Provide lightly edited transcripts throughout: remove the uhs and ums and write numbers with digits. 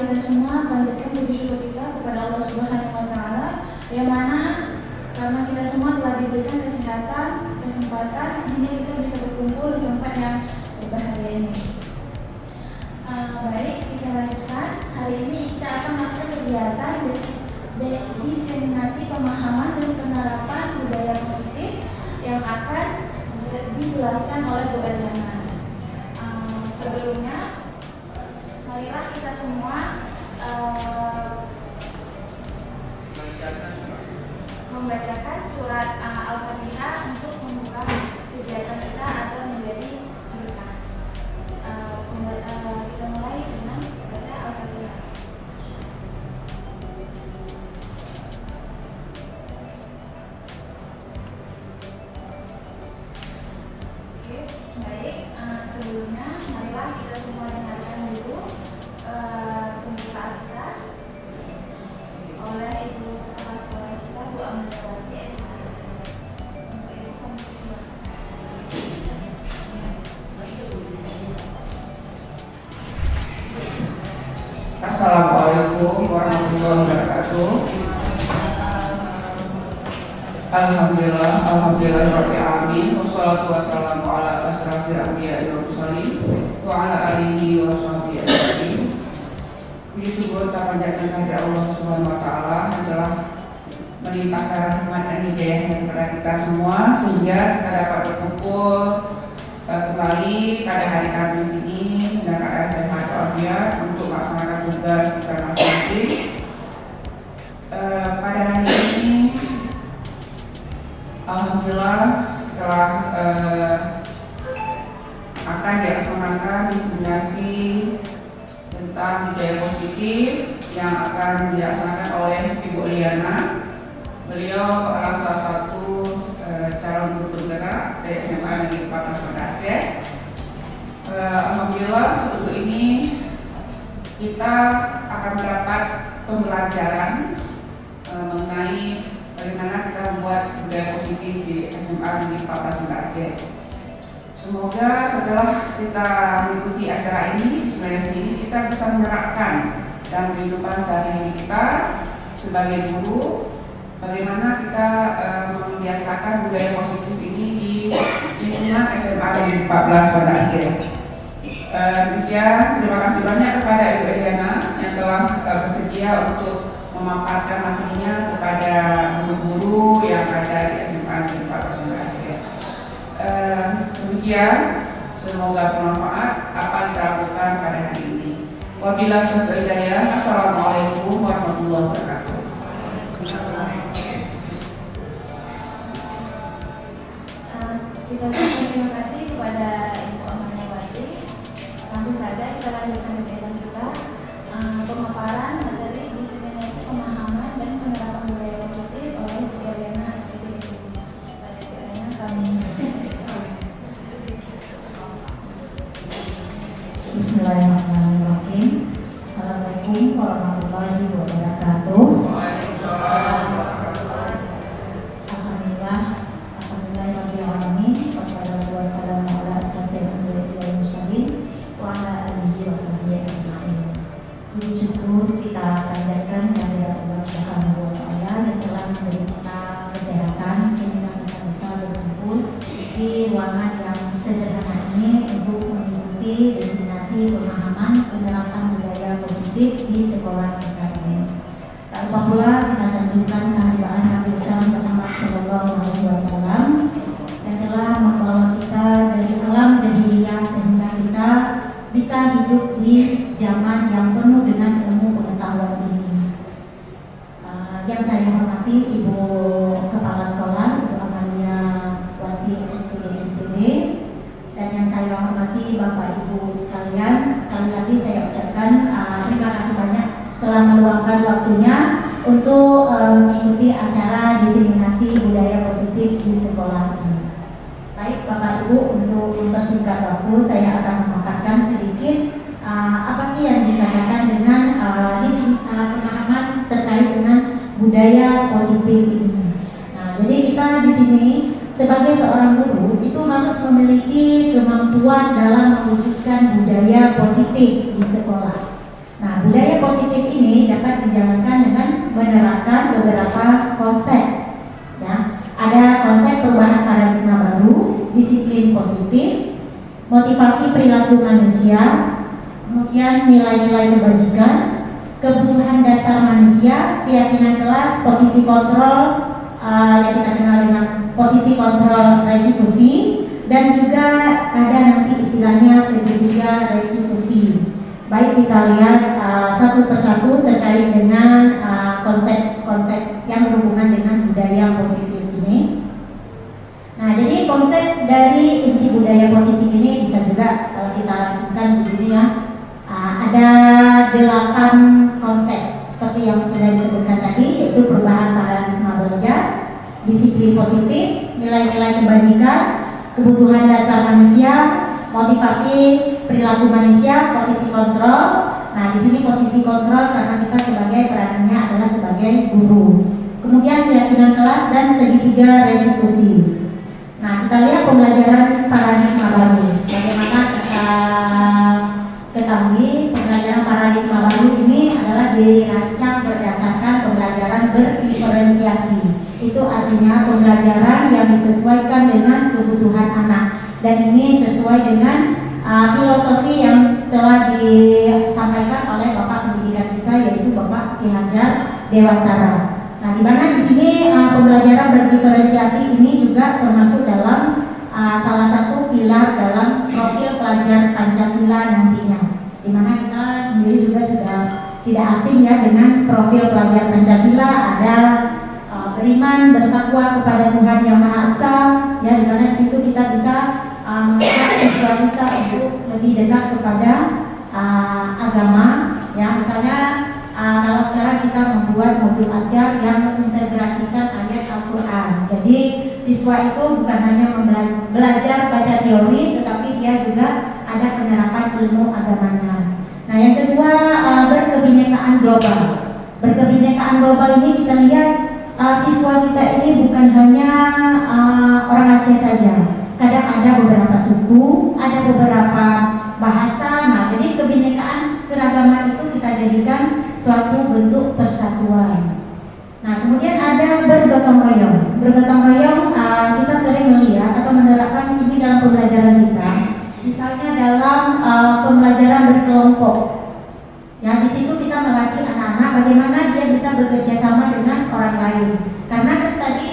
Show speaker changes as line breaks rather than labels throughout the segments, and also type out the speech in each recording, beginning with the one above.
kita semua panjatkan puji syukur kita kepada Allah Subhanahu wa Ta'ala, yang mana karena kita semua telah diberikan kesehatan, kesempatan sehingga kita bisa berkumpul di tempat yang berbahagia ini. Baik, kita lanjutkan. Hari ini kita akan melakukan kegiatan diseminasi pemahaman dan penerapan budaya positif yang akan dijelaskan oleh Bu Eliana. Sebelumnya, marilah kita semua membacakan surat Al-Fatihah untuk membuka kegiatan kita agar menjadi berkah. Kita mulai dengan baca Al-Fatihah. Oke, baik. Sebelumnya, marilah kita semua dengarkan dulu pembukaan kita oleh Ibu Kepala Sekolah kita, Bu Amandawati SK. Untuk Ibu kami silakan.
Assalamualaikum warahmatullahi wabarakatuh. Alhamdulillahirabbil alamin. Wassalatu wassalamu ala asrofil anbiya'i wal mursalin wa ala alihi wa sahbihi ajma'in. Puji syukur kita panjatkan kepada Allah Subhanahu wa Ta'ala yang telah melimpahkan rahmat dan hidayah kepada kita semua sehingga kita dapat berkumpul kembali pada hari Kamis ini dengan keadaan sehat walafiat untuk melaksanakan tugas kita masing-masing. Pada hari ini alhamdulillah telah akan dilaksanakan diseminasi tentang budaya positif yang akan dilaksanakan oleh Ibu Eliana. Beliau adalah salah satu calon guru penggerak dari SMA Negeri 14 Banda Aceh. Alhamdulillah untuk ini kita akan mendapat pembelajaran mengenai bagaimana kita membuat budaya positif di SMA Negeri 14 Banda Aceh. Semoga setelah kita mengikuti acara ini, sebenarnya ini kita bisa menerapkan dalam kehidupan sehari-hari kita sebagai guru, bagaimana kita membiasakan budaya positif ini di lingkungan SMA Negeri 14 Banda Aceh. Demikian, terima kasih banyak kepada Ibu Eliana yang telah bersedia untuk memaparkan materinya kepada guru-guru yang ada di SMA Negeri 14 Banda Aceh. Demikian, semoga bermanfaat apa yang kita lakukan pada hari ini. Wabillahi taufiq wal hidayah. Assalamualaikum warahmatullahi wabarakatuh.
Kita terima kasih kepada Ibu Amandawati. Langsung saja kita lanjutkan kegiatan kita, pemaparan materi diseminasi pemahaman dan penerapan budaya positif oleh Bu Eliana seperti itu. Pada Bu Eliana kami.
Bismillahirrahmanirrahim. Assalamualaikum warahmatullahi wabarakatuh. Alhamdulillahirabbil alamin. Wassalatu wassalamu ala asrofil anbiya'i wal mursalin wa ala alihi wa sahbihi ajma'in. Puji syukur kita panjatkan kepada Allah Subhanahu wa Ta'ala yang telah memberi kita kesehatan sehingga kita bisa berkumpul di ruangan yang sederhana ini untuk mengikuti diseminasi pemahaman penerapan budaya positif di sekolah kita ini. Tak lupa pula kita sanjungkan kehadiran Nabi Muhammad SAW yang telah membawa kita dari alam jahiliyah sehingga kita bisa hidup di zaman yang penuh dengan ilmu pengetahuan ini. Yang saya hormati Ibu Kepala Sekolah, Ibu Amalia Wati STDMPD, dan yang saya hormati Bapak Ibu sekalian, sekali lagi saya ucapkan terima kasih banyak telah meluangkan waktunya untuk mengikuti acara diseminasi budaya positif di sekolah ini. Baik Bapak Ibu, untuk mempersingkat waktu saya akan memaparkan sedikit apa sih yang dikatakan dengan pemahaman terkait dengan budaya positif ini. Nah, jadi kita di sini sebagai seorang guru itu harus memiliki kemampuan dalam mewujudkan budaya positif di sekolah. Nah, budaya positif positif ini dapat dijalankan dengan menerapkan beberapa konsep. Ya, ada konsep perubahan paradigma baru, disiplin positif, motivasi perilaku manusia, kemudian nilai-nilai kebajikan, kebutuhan dasar manusia, keyakinan kelas, posisi kontrol yang kita kenal dengan posisi kontrol restitusi, dan juga ada nanti istilahnya segitiga restitusi. Baik, kita lihat satu persatu terkait dengan konsep-konsep yang berhubungan dengan budaya positif ini. Nah, jadi konsep dari inti budaya positif ini bisa juga kalau kita lakukan begini ya, ada 8 konsep seperti yang sudah disebutkan tadi, yaitu perubahan paradigma belajar, disiplin positif, nilai-nilai kebajikan, kebutuhan dasar manusia, motivasi perilaku manusia, posisi kontrol. Nah, di sini posisi kontrol karena kita sebagai peranannya adalah sebagai guru. Kemudian keyakinan kelas dan segitiga restitusi. Nah, kita lihat pembelajaran paradigma baru. Bagaimana kita ketahui pembelajaran paradigma baru ini adalah dirancang berdasarkan pembelajaran berdiferensiasi. Itu artinya pembelajaran yang disesuaikan dengan kebutuhan anak, dan ini sesuai dengan filosofi yang telah disampaikan oleh Bapak pendidikan kita, yaitu Bapak Ki Hajar Dewantara. Nah, di mana di sini pembelajaran berdiferensiasi ini juga termasuk dalam salah satu pilar dalam profil pelajar Pancasila nantinya, di mana kita sendiri juga sudah tidak asing ya dengan profil pelajar Pancasila. Ada beriman, bertakwa kepada Tuhan Yang Maha Esa, ya, di mana di situ kita bisa mengajak siswa kita untuk lebih dekat kepada agama, ya. Misalnya kalau sekarang kita membuat modul ajar yang mengintegrasikan ayat Al-Quran, jadi siswa itu bukan hanya belajar baca teori, tetapi dia juga ada penerapan ilmu agamanya. Nah, yang kedua, berkebinekaan global. Berkebinekaan global ini kita lihat siswa kita ini bukan hanya orang Aceh saja. Kadang ada beberapa suku, ada beberapa bahasa. Nah, jadi kebinekaan keragaman itu kita jadikan suatu bentuk persatuan. Nah, kemudian ada bergotong royong. Bergotong royong kita sering melihat atau menerapkan ini dalam pembelajaran kita. Misalnya dalam pembelajaran berkelompok. Ya, di situ kita melatih anak-anak bagaimana dia bisa bekerja sama dengan orang lain. Karena kan tadi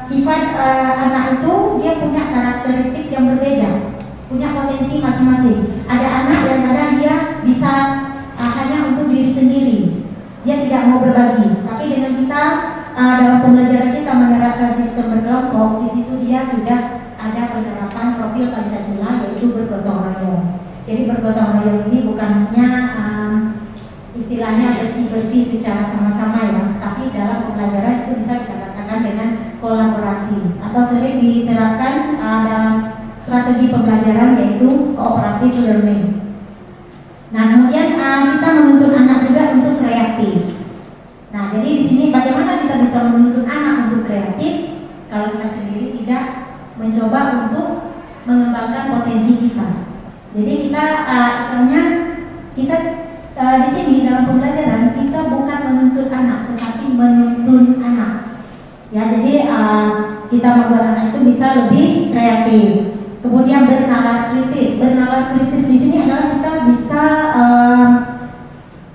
sifat anak itu dia punya karakteristik yang berbeda, punya potensi masing-masing. Ada anak yang kadang dia bisa hanya untuk diri sendiri, dia tidak mau berbagi. Tapi dengan kita dalam pembelajaran kita menerapkan sistem berkelompok, di situ dia sudah ada penerapan profil Pancasila, yaitu bergotong royong. Jadi bergotong royong ini bukan hanya istilahnya bersih-bersih secara sama-sama ya, tapi dalam pembelajaran itu bisa kita katakan dengan kolaborasi atau sering diterapkan dalam strategi pembelajaran, yaitu cooperative learning. Nah, kemudian kita menuntut anak juga untuk kreatif. Nah, jadi di sini bagaimana kita bisa menuntut anak untuk kreatif kalau kita sendiri tidak mencoba untuk mengembangkan potensi kita. Jadi kita istilahnya kita di sini dalam pembelajaran kita bukan menuntut anak, tetapi menuntun anak. Ya, jadi kita membuat anak itu bisa lebih kreatif. Kemudian bernalar kritis. Bernalar kritis di sini adalah kita bisa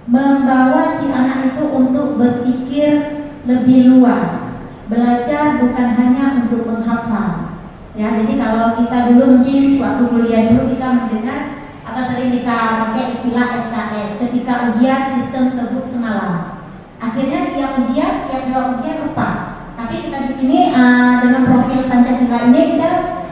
membawa si anak itu untuk berpikir lebih luas. Belajar bukan hanya untuk menghafal. Ya, jadi kalau kita dulu mungkin waktu kuliah dulu kita mendengar atau sering kita pakai istilah SKS, ketika ujian sistem kebut semalam. Akhirnya siap ujian, siap jawab ujian lupa. Tapi kita di sini dengan profil Pancasila ini kita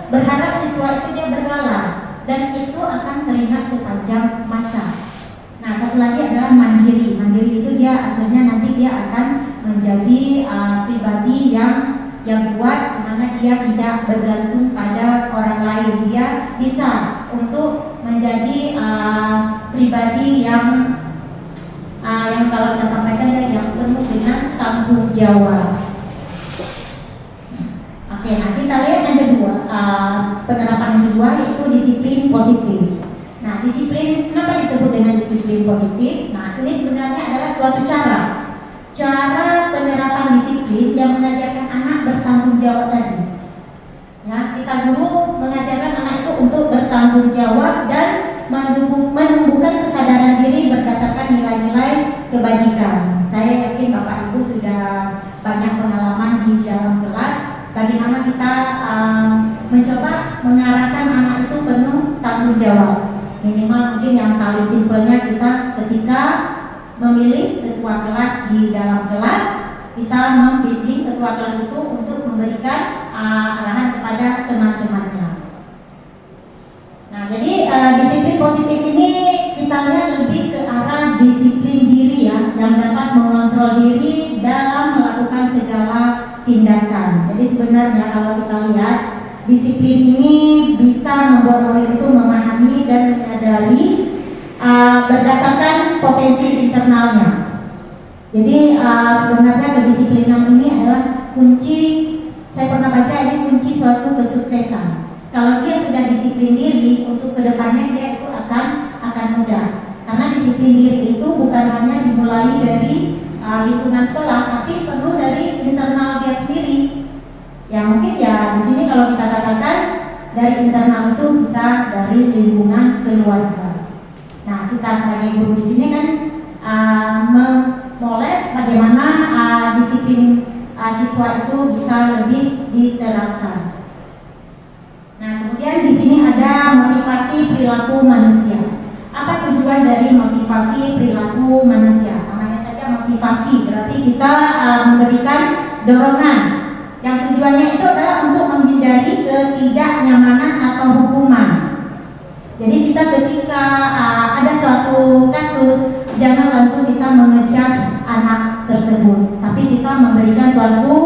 berharap siswa itu dia bernalar dan itu akan teringat sepanjang masa. Nah, satu lagi adalah mandiri. Mandiri itu dia akhirnya nanti dia akan menjadi pribadi yang kuat, mana dia tidak bergantung pada orang lain. Dia bisa untuk menjadi pribadi yang kalau kita sampaikan yang penuh dengan tanggung jawab. Oke, nah kita lihat yang kedua, penerapan yang kedua yaitu disiplin positif. Nah, disiplin, kenapa disebut dengan disiplin positif? Nah, ini sebenarnya adalah suatu cara penerapan disiplin yang mengajarkan anak bertanggung jawab tadi. Ya, kita guru mengajarkan anak itu untuk bertanggung jawab dan menumbuhkan kesadaran diri berdasarkan nilai-nilai kebajikan. Saya yakin Bapak Ibu sudah banyak pengalaman di dalam kelas bagaimana kita mencoba mengarahkan anak itu penuh tanggung jawab. Minimal mungkin yang paling simpelnya kita ketika memilih ketua kelas di dalam kelas, kita membimbing ketua kelas itu untuk memberikan arahan kepada teman-temannya. Nah, jadi disiplin positif ini kita lihat lebih ke arah disiplin diri ya, yang dapat mengontrol diri dalam melakukan segala tindakan. Jadi sebenarnya kalau kita lihat disiplin ini bisa membuat murid itu memahami dan menyadari berdasarkan potensi internalnya. Jadi sebenarnya kedisiplinan ini adalah kunci. Saya pernah baca ini kunci suatu kesuksesan. Kalau dia sudah disiplin diri, untuk kedepannya dia itu akan mudah. Karena disiplin diri itu bukan hanya dimulai dari lingkungan sekolah, tapi perlu dari internal dia sendiri. Ya mungkin ya di sini kalau kita katakan dari internal itu bisa dari lingkungan keluarga. Nah, kita sebagai guru di sini kan memoles bagaimana disiplin siswa itu bisa lebih diterapkan. Nah, kemudian di sini ada motivasi perilaku manusia. Apa tujuan dari motivasi perilaku manusia? Namanya saja motivasi, berarti kita memberikan dorongan. Yang tujuannya itu adalah untuk menghindari ketidaknyamanan atau hukuman. Jadi kita ketika ada suatu kasus, jangan langsung kita mengecas anak tersebut, tapi kita memberikan suatu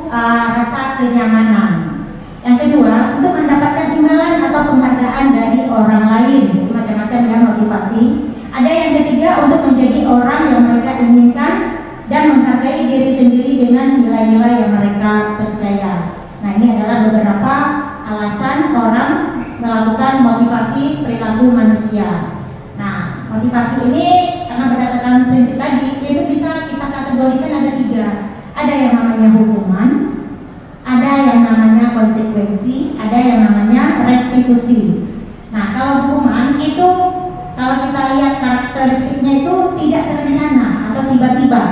rasa kenyamanan. Yang kedua, untuk mendapatkan imbalan atau penghargaan dari orang lain. Jadi macam-macam ya motivasi. Ada yang ketiga, untuk menjadi orang yang mereka inginkan dan menghargai diri sendiri dengan nilai-nilai yang mereka percaya. Nah, ini adalah beberapa alasan orang melakukan motivasi perilaku manusia. Nah, motivasi ini karena berdasarkan prinsip tadi, itu bisa kita kategorikan ada 3. Ada yang namanya hukuman, ada yang namanya konsekuensi, ada yang namanya restitusi. Nah, kalau hukuman itu kalau kita lihat karakteristiknya itu tidak terencana atau tiba-tiba.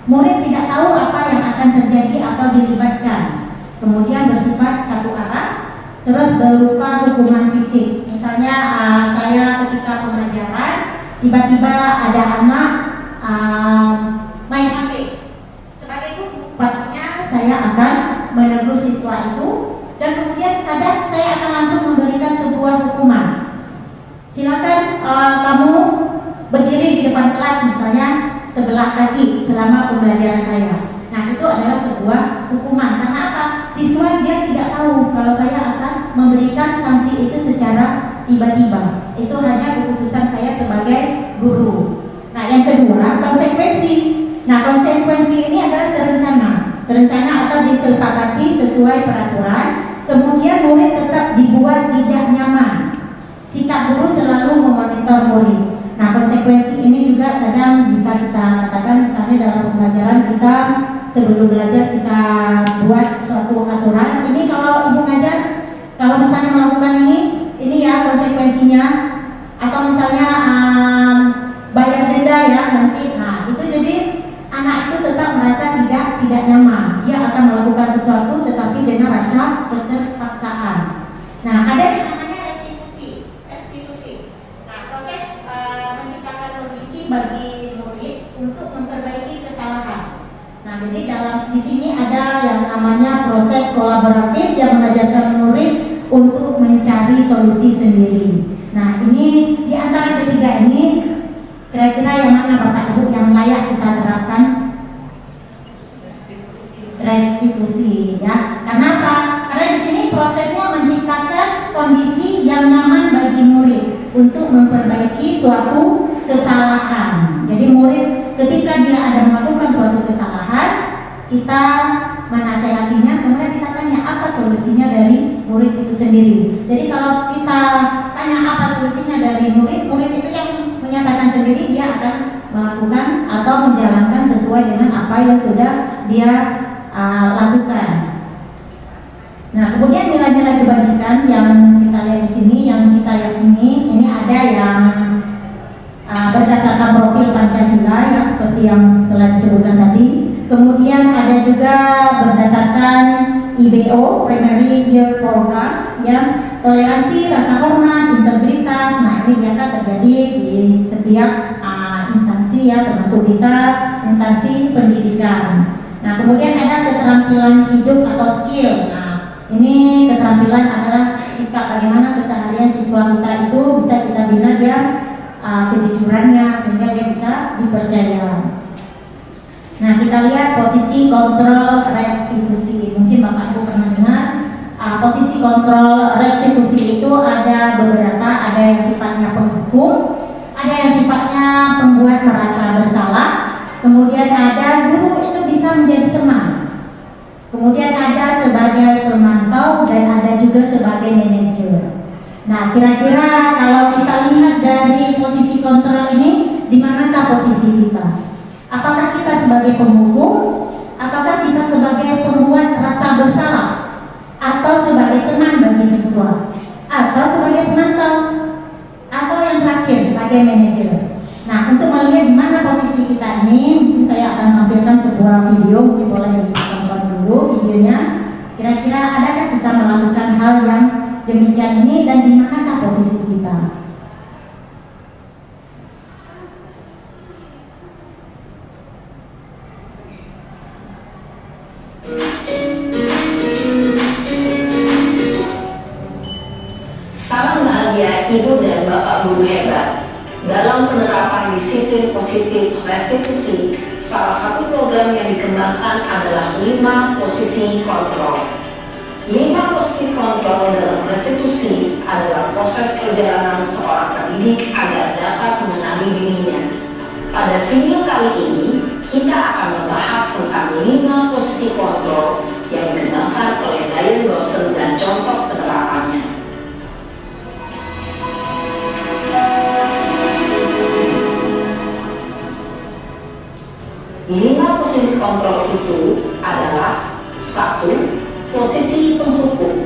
Murid tidak tahu apa yang akan terjadi atau dilibatkan. Kemudian bersifat satu arah, terus berupa hukuman fisik. Misalnya saya ketika pembelajaran tiba-tiba ada anak main HP. Sebagai guru pastinya saya akan menegur siswa itu, dan kemudian kadang saya akan langsung memberikan sebuah hukuman. Silakan kamu berdiri di depan kelas misalnya sebelah kaki selama pembelajaran saya. Nah, itu adalah sebuah hukuman. Karena apa? Siswa dia tidak tahu kalau saya akan memberikan sanksi itu secara tiba-tiba. Itu hanya keputusan saya sebagai guru. Nah, yang kedua, konsekuensi. Nah, konsekuensi ini adalah terencana atau disepakati sesuai peraturan. Kemudian murid tetap dibuat tidak nyaman. Sikap guru selalu memonitor murid. Nah, konsekuensi ini juga kadang bisa kita katakan misalnya dalam pembelajaran kita sebelum belajar kita buat suatu aturan. Ini kalau ibu ngajar, kalau misalnya melakukan ini ya konsekuensinya. Atau misalnya bayar denda ya nanti. Nah, itu jadi anak itu tetap merasa tidak nyaman. Dia akan melakukan sesuatu tetapi dengan rasa keterpaksaan. Nah, ada yang namanya restitusi. Nah, proses menciptakan kondisi bagi murid untuk memperbaiki kesalahan. Nah, jadi di sini ada yang namanya proses kolaboratif yang mengajarkan murid untuk mencari solusi sendiri. Nah, ini di antara ketiga ini kira-kira yang mana Bapak Ibu yang layak kita terapkan? Restitusi ya. Karena apa? Karena di sini prosesnya menciptakan kondisi yang nyaman bagi murid untuk memperbaiki suatu kesalahan. Jadi murid ketika dia ada melakukan suatu kesalahan, kita menasehatinya, kemudian kita tanya apa solusinya dari murid itu sendiri. Jadi kalau kita Pertanyaan apa solusinya dari murid? Murid itu yang menyatakan sendiri dia akan melakukan atau menjalankan sesuai dengan apa yang sudah dia lakukan. Nah, kemudian nilai-nilai kebajikan yang kita lihat di sini, yang kita yakini, ini ada yang berdasarkan profil Pancasila ya, seperti yang telah disebutkan tadi. Kemudian ada juga berdasarkan IBO, Primary Year Program, yang toleransi, rasa hormat, integritas. Nah, ini biasa terjadi di setiap instansi ya, termasuk kita instansi pendidikan. Nah, kemudian ada keterampilan hidup atau skill. Nah, ini keterampilan adalah sikap bagaimana keseharian siswa kita itu bisa kita bina dia kejujurannya sehingga dia bisa dipercaya. Nah, kita lihat posisi kontrol restitusi. Mungkin Bapak Ibu pernah dengar posisi kontrol restitusi itu ada beberapa, ada yang sifatnya penghukum, ada yang sifatnya pembuat merasa bersalah, kemudian ada guru itu bisa menjadi teman, kemudian ada sebagai pemantau, dan ada juga sebagai manajer. Nah, kira-kira kalau kita lihat dari posisi kontrol ini, di manakah posisi kita? Apakah kita sebagai penghukum, ataukah kita sebagai pembuat rasa bersalah, atau sebagai teman bagi siswa, atau sebagai penantang, atau yang terakhir sebagai manajer? Nah, untuk melihat di mana posisi kita ini, mungkin saya akan tampilkan sebuah video, mungkin boleh ditonton dulu videonya. Kira-kira adakah kita melakukan hal yang demikian ini, dan di manakah posisi kita?
Salam bahagia Ibu dan Bapak Guru hebat. Dalam penerapan disiplin positif restitusi, salah satu program yang dikembangkan adalah 5 posisi kontrol. 5 posisi kontrol dalam restitusi adalah proses perjalanan seorang pendidik agar dapat mengenali dirinya. Pada video kali ini, kita akan membahas tentang 5 posisi kontrol yang dikembangkan oleh Diane Lawson dan contoh penerapannya. 5 posisi kontrol itu adalah: 1. Posisi penghukum.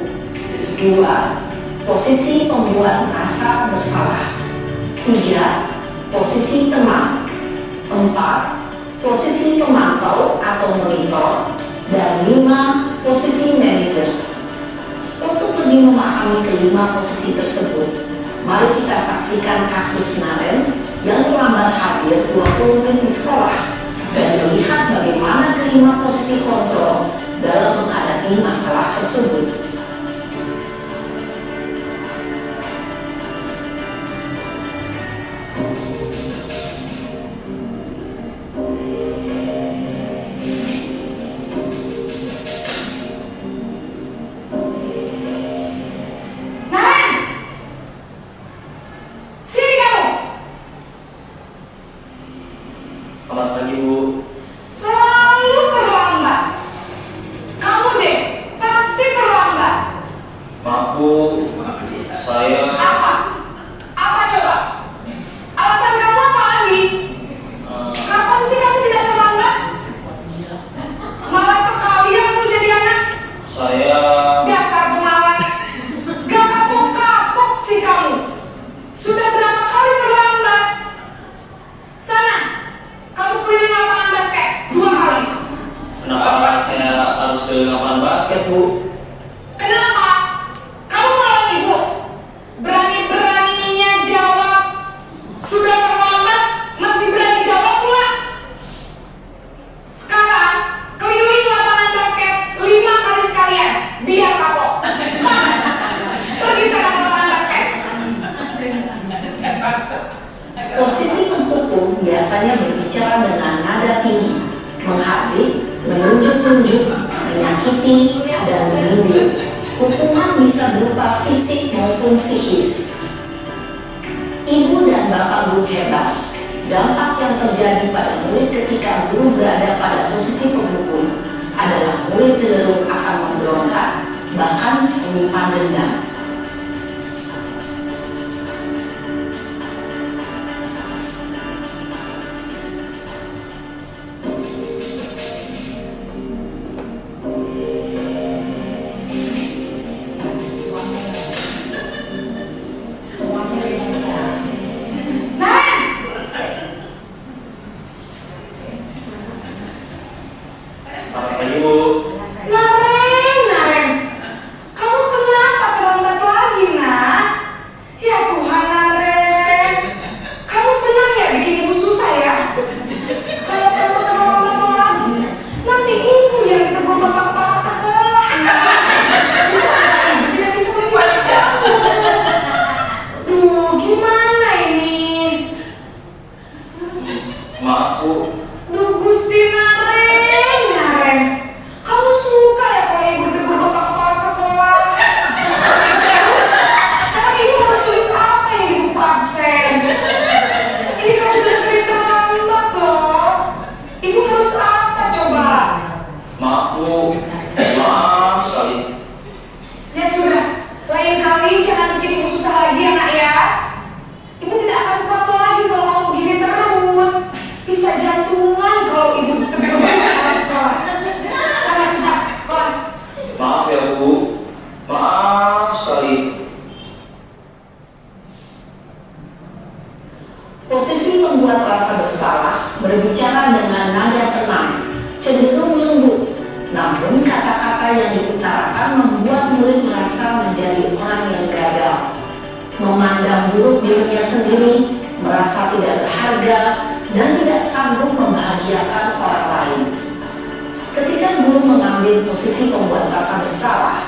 2. Posisi pembuat merasa bersalah. 3. Posisi teman. 4. Posisi pemantau atau monitor. Dan 5. Posisi manajer. Untuk lebih memahami kelima posisi tersebut, mari kita saksikan kasus Naren yang terlambat hadir 20 menit di sekolah dan melihat bagaimana kelima posisi kontrol dalam menghadapi masalah tersebut.
Selamat pagi, Bu.
Selalu terlambat. Kamu deh, pasti terlambat.
Maaf, Bu. Saya
Apa? Apa coba? Alasan kamu apa lagi? Kapan sih kamu tidak terlambat? Malas sekali ya kamu jadi anak.
saya
Dasar pemalas. Gak kapok-kapok sih kamu. Sudah berapa kali terlambat? Sana, kamu keliling lapangan basket 2 kali.
kenapa saya harus ke lapangan basket, Bu?
Kenapa? Kamu melawan ibu? Berani-beraninya jawab. Sudah terlambat, masih berani jawab pula. Sekarang, keliling lapangan basket 5 kali sekalian. Biar kapok. Cepat. Pergi sana ke lapangan basket. Posisi penghukum biasanya berbicara dengan nada tinggi, menghardik, menunjuk-nunjuk, menyakiti, dan menyindir. Hukuman bisa berupa fisik maupun psikis. Ibu dan Bapak Guru hebat, dampak yang terjadi pada murid ketika guru berada pada posisi penghukum adalah murid cenderung akan memberontak, bahkan menyimpan dendam. berbicara dengan nada tenang, cenderung lembut. Namun kata-kata yang diutarakan membuat murid merasa menjadi orang yang gagal, memandang buruk dirinya sendiri, merasa tidak berharga, dan tidak sanggup membahagiakan orang lain. Ketika guru mengambil posisi pembuat rasa bersalah,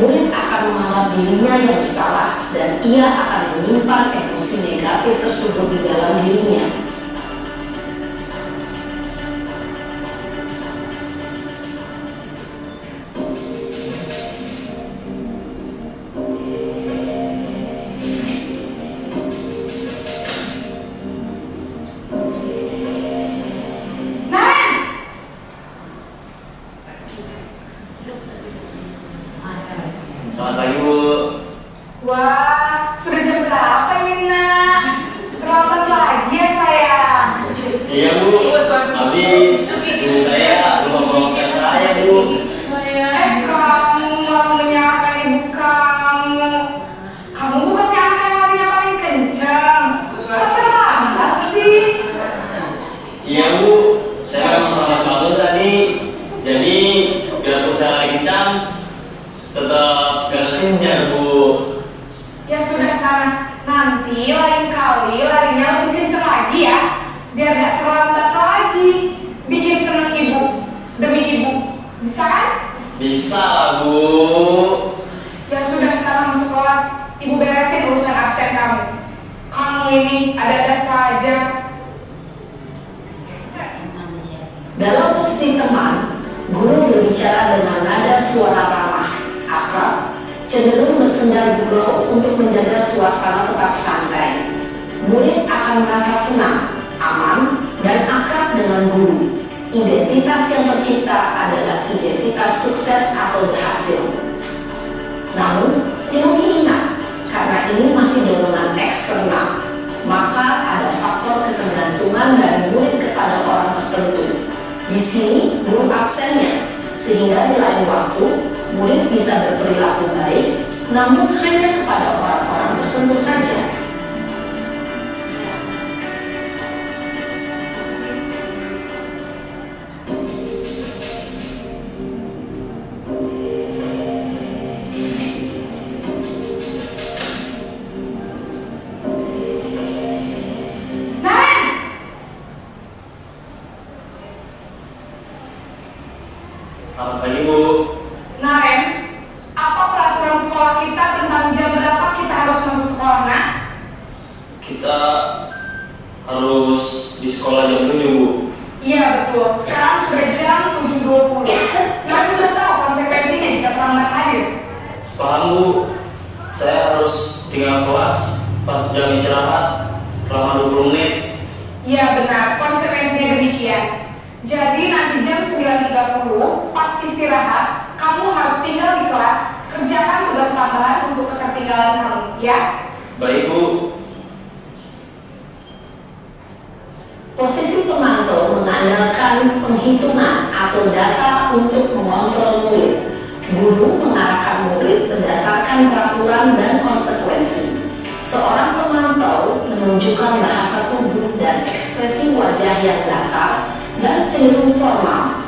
murid akan menganggap dirinya yang bersalah dan ia akan menyimpan emosi negatif tersebut di dalam dirinya.
Selamat pagi, Bu.
Wah, sudah jam berapa ini, Nak? Terlambat lagi ya, sayang.
Iya, Bu. Habis ibu saya membawakan saya, Bu.
Kamu malah menyalahkan ibu kamu. Kamu bukannya anak yang larinya paling kencang. Kok terlambat sih?
Iya, Bu. Saya memang terlambat bangun tadi. Jadi, biarpun saya lari kencang, tetap gak kencang, Bu.
Ya sudah sana. Nanti lain kali larinya lebih kencang lagi ya. Biar gak terlambat lagi. Bikin seneng ibu. Demi ibu. Bisa kan?
Bisa lah, Bu.
Ya sudah, sana masuk kelas. Ibu beresin urusan absen kamu. Kamu ini ada-ada saja.
Dalam posisi teman, guru berbicara dengan nada suara ramah, akrab, cenderung bersenda gurau untuk menjaga suasana tetap santai. Murid akan merasa senang, aman, dan akrab dengan guru. Identitas yang tercipta adalah identitas sukses atau berhasil. Namun, perlu diingat, karena ini masih dorongan eksternal, maka ada faktor ketergantungan dari murid kepada orang tertentu. Di sini, guru absennya, sehingga di lain waktu, murid bisa berperilaku baik, namun hanya kepada orang-orang tertentu saja.
Selamat pagi, Bu.
Naren, apa peraturan sekolah kita tentang jam berapa kita harus masuk sekolah, Nak?
Kita harus di sekolah jam 7, Bu.
Iya betul, sekarang sudah jam 7.20. Naren sudah tahu konsekuensinya jika terlambat hadir.
Paham, Bu. Saya harus tinggal kelas pas jam istirahat selama 20 menit.
Iya benar, konsekuensinya demikian. Jadi nanti jam 9.30 pas istirahat, kamu harus tinggal di kelas, kerjakan tugas tambahan untuk ketertinggalan kamu, ya?
Baik, Bu.
Posisi pemantau mengandalkan penghitungan atau data untuk mengontrol murid. Guru mengarahkan murid berdasarkan peraturan dan konsekuensi. Seorang pemantau menunjukkan bahasa tubuh dan ekspresi wajah yang datar dan cenderung formal.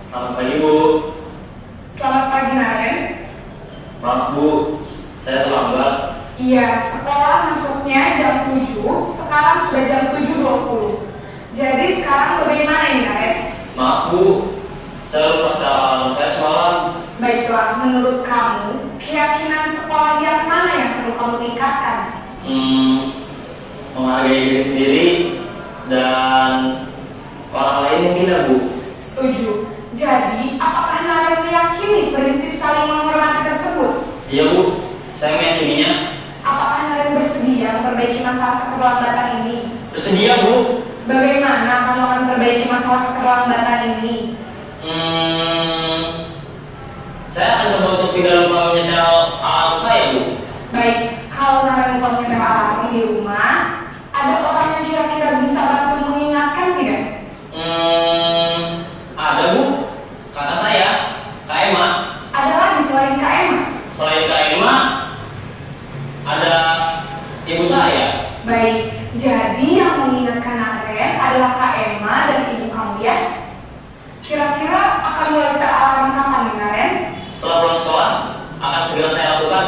Selamat pagi, Bu.
Selamat pagi, Naren.
Maaf, Bu. Saya terlambat.
Iya, sekolah masuknya jam 7, sekarang sudah jam 7.20. Jadi sekarang bagaimana ini, Naren?
Maaf, Bu. Saya lupa setel alarm saya semalam.
Baiklah, menurut kamu, keyakinan sekolah yang mana yang perlu kamu tingkatkan?
Menghargai diri sendiri dan orang lain mungkin, ya, Bu.
Setuju. Jadi, apakah Naren meyakini prinsip saling menghormati tersebut?
Iya, Bu. Saya meyakininya.
Apakah Naren bersedia memperbaiki masalah keterlambatan ini?
Bersedia, Bu.
Bagaimana kamu akan memperbaiki masalah keterlambatan ini?
Saya Saya akan coba untuk tidak lupa menyetel alarm saya, Bu.
Baik, kalau Naren lupa menyetel alarm di rumah, ada orang yang kira-kira bisa bantu mengingatkan tidak?
Ada, Bu. Kata saya, Kak Emma.
Ada lagi selain Kak Emma?
Selain Kak Emma, ada ibu saya.
Baik, jadi yang mengingatkan Naren adalah Kak Emma dan ibu kamu ya? Kira-kira akan mulai setel alarm kapan nih Naren?
Setelah pulang sekolah, akan segera saya lakukan.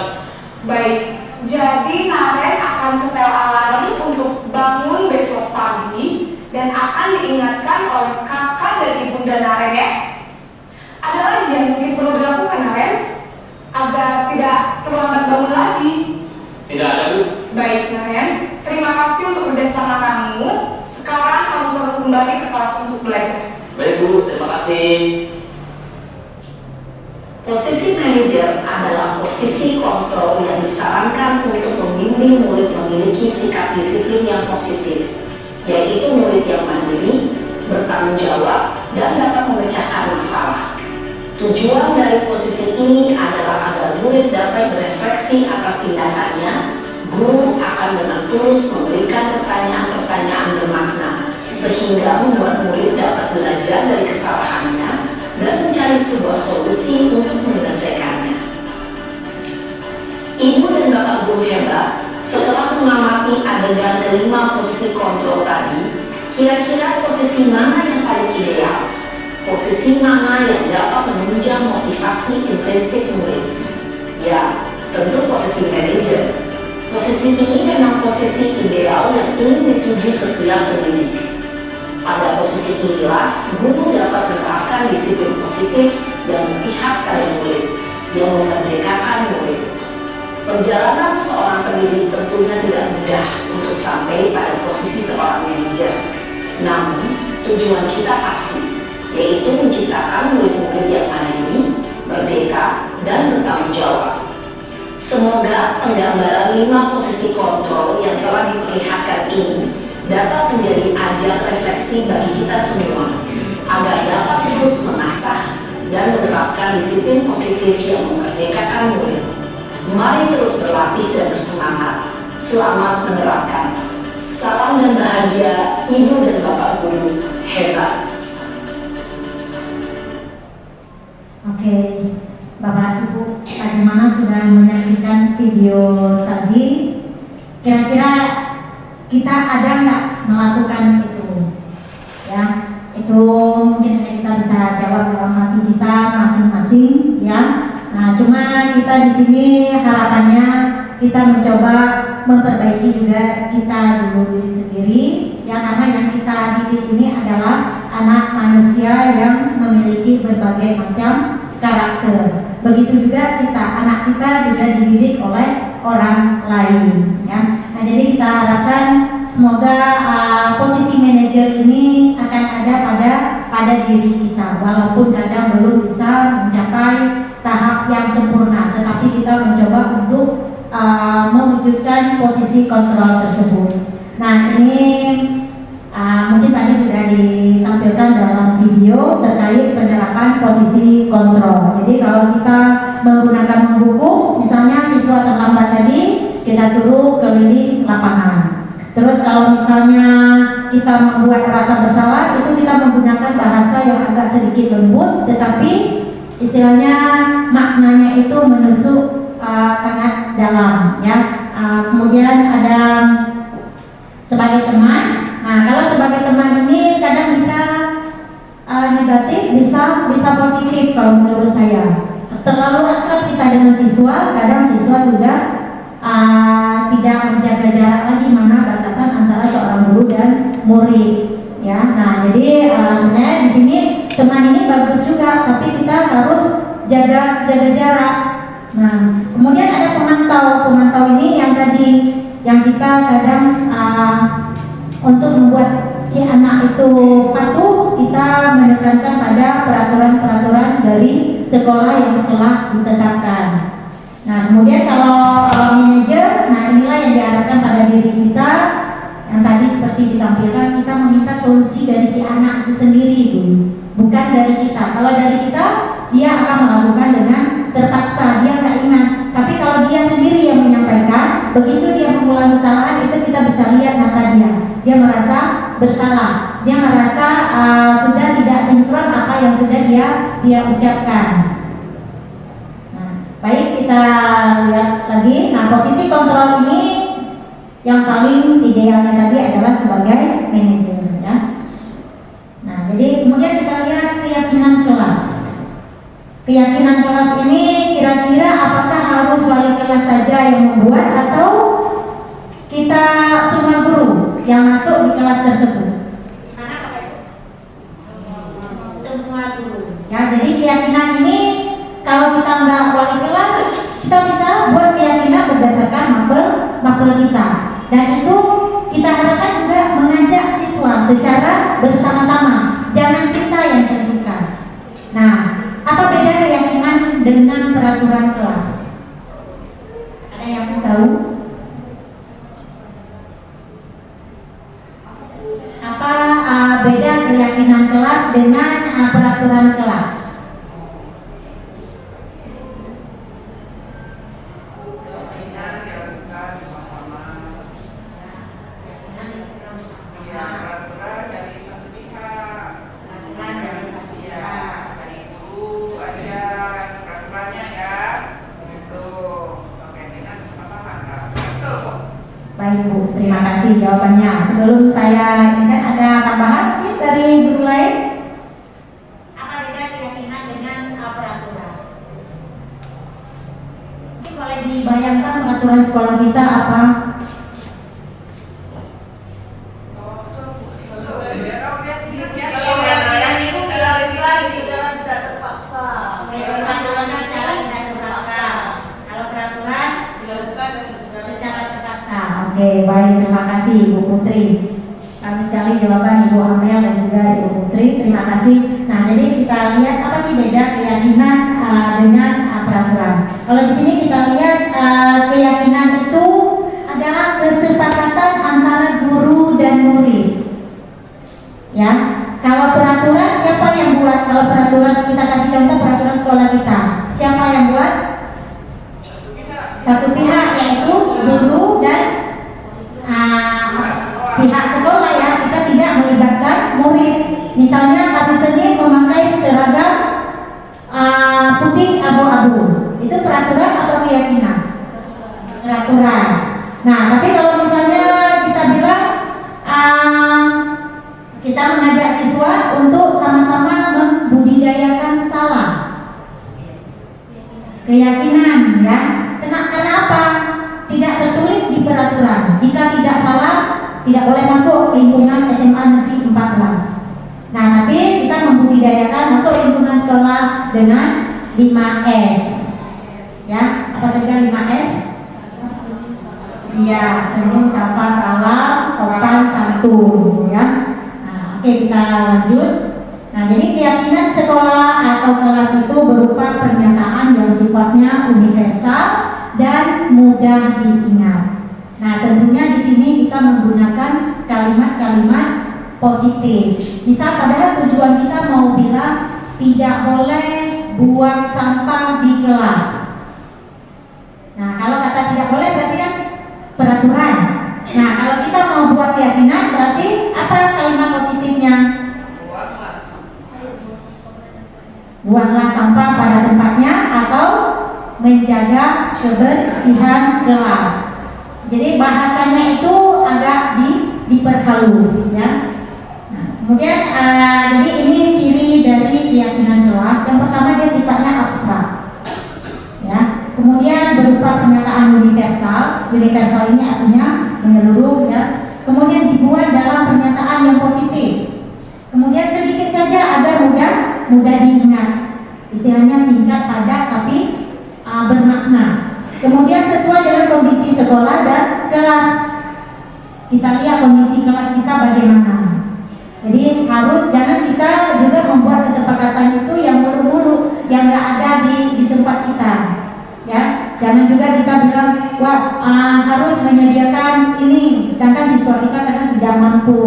Baik, jadi Naren akan setel alarm untuk bangun besok pagi dan akan diingatkan oleh kakak dan ibunda Naren ya. Ada lagi yang mungkin perlu dilakukan Naren agar tidak terlambat bangun lagi?
Tidak ada, Bu.
Baik Naren, terima kasih untuk kerjasama kamu. Sekarang kamu perlu kembali ke kelas untuk belajar.
Baik, Bu. Terima kasih.
Posisi manajer adalah posisi kontrol yang disarankan untuk membimbing murid memiliki sikap disiplin yang positif, yaitu murid yang mandiri, bertanggung jawab, dan dapat memecahkan masalah. Tujuan dari posisi ini adalah agar murid dapat berefleksi atas tindakannya. Guru akan dengan tulus memberikan pertanyaan-pertanyaan bermakna, sehingga membuat murid dapat belajar dari kesalahannya dan mencari sebuah solusi untuk menyelesaikannya. Ibu dan bapak guru hebat, setelah mengamati adegan kelima posisi kontrol tadi, kira-kira posisi mana yang paling ideal? Posisi mana yang dapat menunjang motivasi intrinsik murid? Ya, tentu posisi manajer. Posisi ini memang posisi ideal yang ingin dituju setiap pendidik. Pada posisi inilah, guru dapat menerapkan disiplin positif yang berpihak pada murid, yang memerdekakan murid. Perjalanan seorang pendidik tentunya tidak mudah untuk sampai pada posisi seorang manajer. Namun, tujuan kita pasti, yaitu menciptakan murid-murid yang mandiri, merdeka, dan bertanggung jawab. Semoga penggambaran 5 posisi kontrol yang telah diperlihatkan ini dapat menjadi ajang refleksi bagi kita semua, agar dapat terus mengasah dan menerapkan disiplin positif yang memerdekakan murid. Mari terus berlatih dan bersemangat. Selamat menerapkan. Salam dan bahagia, Ibu dan Bapak Guru hebat.
Oke, Bapak Ibu, bagaimana sudah menyaksikan video tadi? Kira-kira kita ada nggak melakukan itu? Ya, itu mungkin kita bisa jawab dalam hati kita masing-masing, ya. Nah, cuma kita di sini harapannya kita mencoba memperbaiki juga kita dulu diri sendiri, ya, karena yang kita didik ini adalah anak manusia yang memiliki berbagai macam karakter. Begitu juga kita, anak kita juga dididik oleh orang lain, ya. Nah, jadi kita harapkan semoga posisi manajer ini akan ada pada diri kita, walaupun kadang belum bisa mencapai tahap yang sempurna, tetapi kita mencoba untuk mewujudkan posisi kontrol tersebut. Nah, ini mungkin tadi sudah ditampilkan dalam video terkait penerapan posisi kontrol. Jadi kalau kita menggunakan membuku, misalnya siswa terlambat tadi, kita suruh keliling lapangan. Terus kalau misalnya kita membuat rasa bersalah, itu kita menggunakan bahasa yang agak sedikit lembut, tetapi istilahnya maknanya itu menusuk sangat dalam, ya. Kemudian ada sebagai teman. Nah, kalau sebagai teman ini kadang bisa negatif, bisa positif kalau menurut saya. Terlalu akrab kita dengan siswa, kadang siswa sudah tidak menjaga jarak lagi mana batasan antara seorang guru dan murid, ya. Nah, jadi sebenarnya di sini teman ini bagus juga, tapi kita harus jaga jarak. Nah, kemudian ada pemantau ini yang tadi yang kita kadang untuk membuat si anak itu patuh, kita menekankan pada peraturan-peraturan dari sekolah yang telah ditetapkan. Nah, kemudian kalau manajer, nah inilah yang diharapkan pada diri kita, yang tadi seperti ditampilkan, kita meminta solusi dari si anak itu sendiri dulu, bukan dari kita. Kalau dari kita, dia akan melakukan dengan dia merasa bersalah, dia merasa sudah tidak sinkron apa yang sudah dia ucapkan. Nah, baik, kita lihat lagi. Nah, posisi kontrol ini yang paling idealnya tadi adalah sebagai manajer, ya. Nah, jadi kemudian kita lihat keyakinan kelas. Keyakinan kelas ini kira-kira apakah harus wali kelas saja yang membuat atau kita semua guru yang masuk di kelas tersebut? Semua guru. Ya, jadi keyakinan ini kalau kita nggak wali kelas, kita bisa buat keyakinan berdasarkan mapel kita. Dan itu kita harapkan juga mengajak siswa secara bersama-sama, jangan kita yang tentukan. Nah, apa beda keyakinan dengan peraturan kelas? Ada yang tahu? Apa beda keyakinan kelas dengan peraturan kelas? Baik Bu, terima kasih jawabannya. Sebelum saya ini kan ada tambahan mungkin dari guru lain. Apa beda keyakinan dengan peraturan? Mungkin boleh dibayangkan peraturan sekolah kita apa? Oke, baik, terima kasih Ibu Putri. Bagus sekali jawaban Ibu Amel dan juga Ibu Putri. Terima kasih. Nah, jadi kita lihat apa sih beda keyakinan dengan peraturan. Kalau di sini kita lihat keyakinan itu adalah kesepakatan antara guru dan murid. Ya, kalau peraturan siapa yang buat? Kalau peraturan kita kasih contoh peraturan sekolah kita, siapa yang buat? Satu pihak, yaitu guru dan pihak sekolah, ya. Kita tidak melibatkan murid. Misalnya hari Senin memakai seragam putih abu-abu, itu peraturan atau keyakinan? Peraturan. Nah, tapi kalau misalnya kita bilang kita mengajak siswa untuk sama-sama membudidayakan salam, keyakinan, ya. Kenapa? Tidak tertulis di peraturan. Jika tidak salah, tidak boleh masuk lingkungan SMA Negeri 14. Nah, tapi kita membudidayakan masuk lingkungan sekolah dengan 5S. Ya, apa saja 5S? Iya, senyum, sapa, salam, sopan, santun, ya. Nah, oke, kita lanjut. Nah, jadi keyakinan sekolah atau kelas itu berupa pernyataan yang sifatnya universal dan mudah diingat. Nah, tentunya di sini kita menggunakan kalimat-kalimat positif. Misal, padahal tujuan kita mau bilang tidak boleh buang sampah di kelas. Nah, kalau kata tidak boleh berarti kan peraturan. Nah, kalau kita mau buat keyakinan berarti apa kalimat positifnya? Buanglah sampah pada tempatnya atau menjaga kebersihan kelas. Jadi bahasanya itu agak diperhalus, ya. Nah, kemudian jadi ini ciri dari keyakinan kelas. Yang pertama, dia sifatnya abstrak, ya. Kemudian berupa pernyataan universal. Universal ini artinya menyeluruh, ya. Kemudian dibuat dalam pernyataan yang positif. Kemudian sedikit saja agar mudah diingat. Istilahnya singkat, padat, tapi bermakna. Kemudian sesuai dengan kondisi sekolah dan kelas. Kita lihat kondisi kelas kita bagaimana. Jadi jangan kita juga membuat kesepakatan itu yang mulu-mulu, yang nggak ada di tempat kita. Ya, jangan juga kita bilang, wah harus menyediakan ini, sedangkan siswa kita kadang tidak mampu.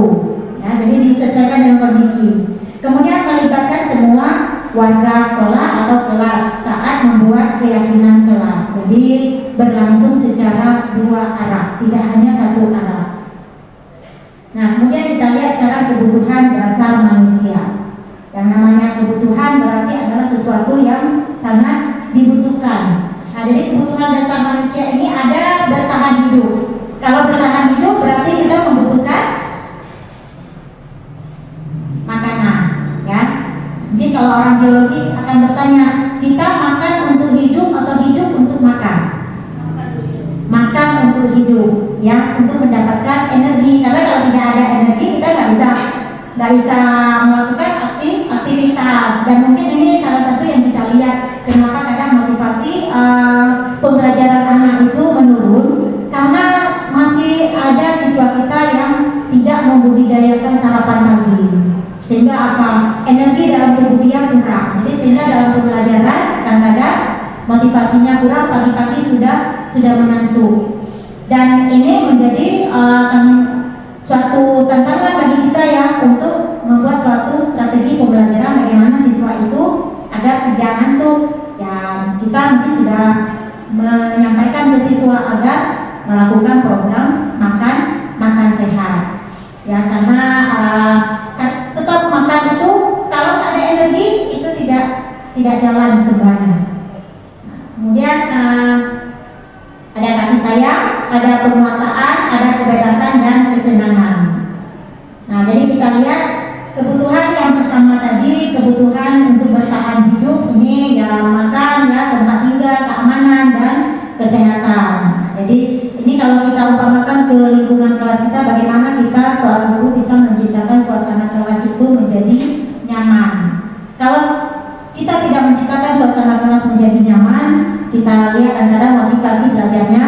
Ya, jadi disesuaikan dengan kondisi. Kemudian melibatkan semua warga sekolah atau kelas saat membuat keyakinan kelas. Jadi berlangsung secara dua arah, tidak hanya satu arah. Nah, kemudian kita lihat sekarang kebutuhan dasar manusia. Yang namanya kebutuhan berarti adalah sesuatu yang sangat dibutuhkan. Nah, jadi kebutuhan dasar manusia ini ada bertahan hidup. Kalau bertahan hidup berarti kita membutuhkan makanan, ya. Jadi kalau orang biologi akan bertanya, kita makan untuk hidup atau hidup untuk makan? Makan untuk hidup, ya, untuk mendapatkan energi. Karena kalau tidak ada energi kita nggak bisa melakukan aktivitas. Dan mungkin ini salah satu yang kita lihat kenapa kadang motivasi pembelajaran anak itu menurun, karena masih ada siswa kita yang tidak membudidayakan sarapan pagi, sehingga energi dalam tubuh dia kurang. Jadi sehingga dalam pembelajaran kadang-kadang motivasinya kurang, pagi-pagi sudah mengantuk. Dan ini menjadi suatu tantangan bagi kita ya untuk membuat suatu strategi pembelajaran bagaimana siswa itu agar tidak ngantuk. Ya, kita mungkin sudah menyampaikan ke siswa agar melakukan program makan sehat. Ya, karena tetap makan itu kalau nggak ada energi itu tidak jalan semuanya. Kemudian ada kasih sayang, ada penguasaan, ada kebebasan dan kesenangan. Nah, jadi kita lihat kebutuhan yang pertama tadi, kebutuhan untuk bertahan hidup ini ya makan, ya tempat tinggal, keamanan dan kesehatan. Jadi ini kalau kita umpamakan ke lingkungan kelas kita, bagaimana kita seorang guru bisa menciptakan suasana kelas itu menjadi nyaman. Kalau kita tidak menciptakan suasana kelas menjadi nyaman, kita lihat kadang-kadang motivasi belajarnya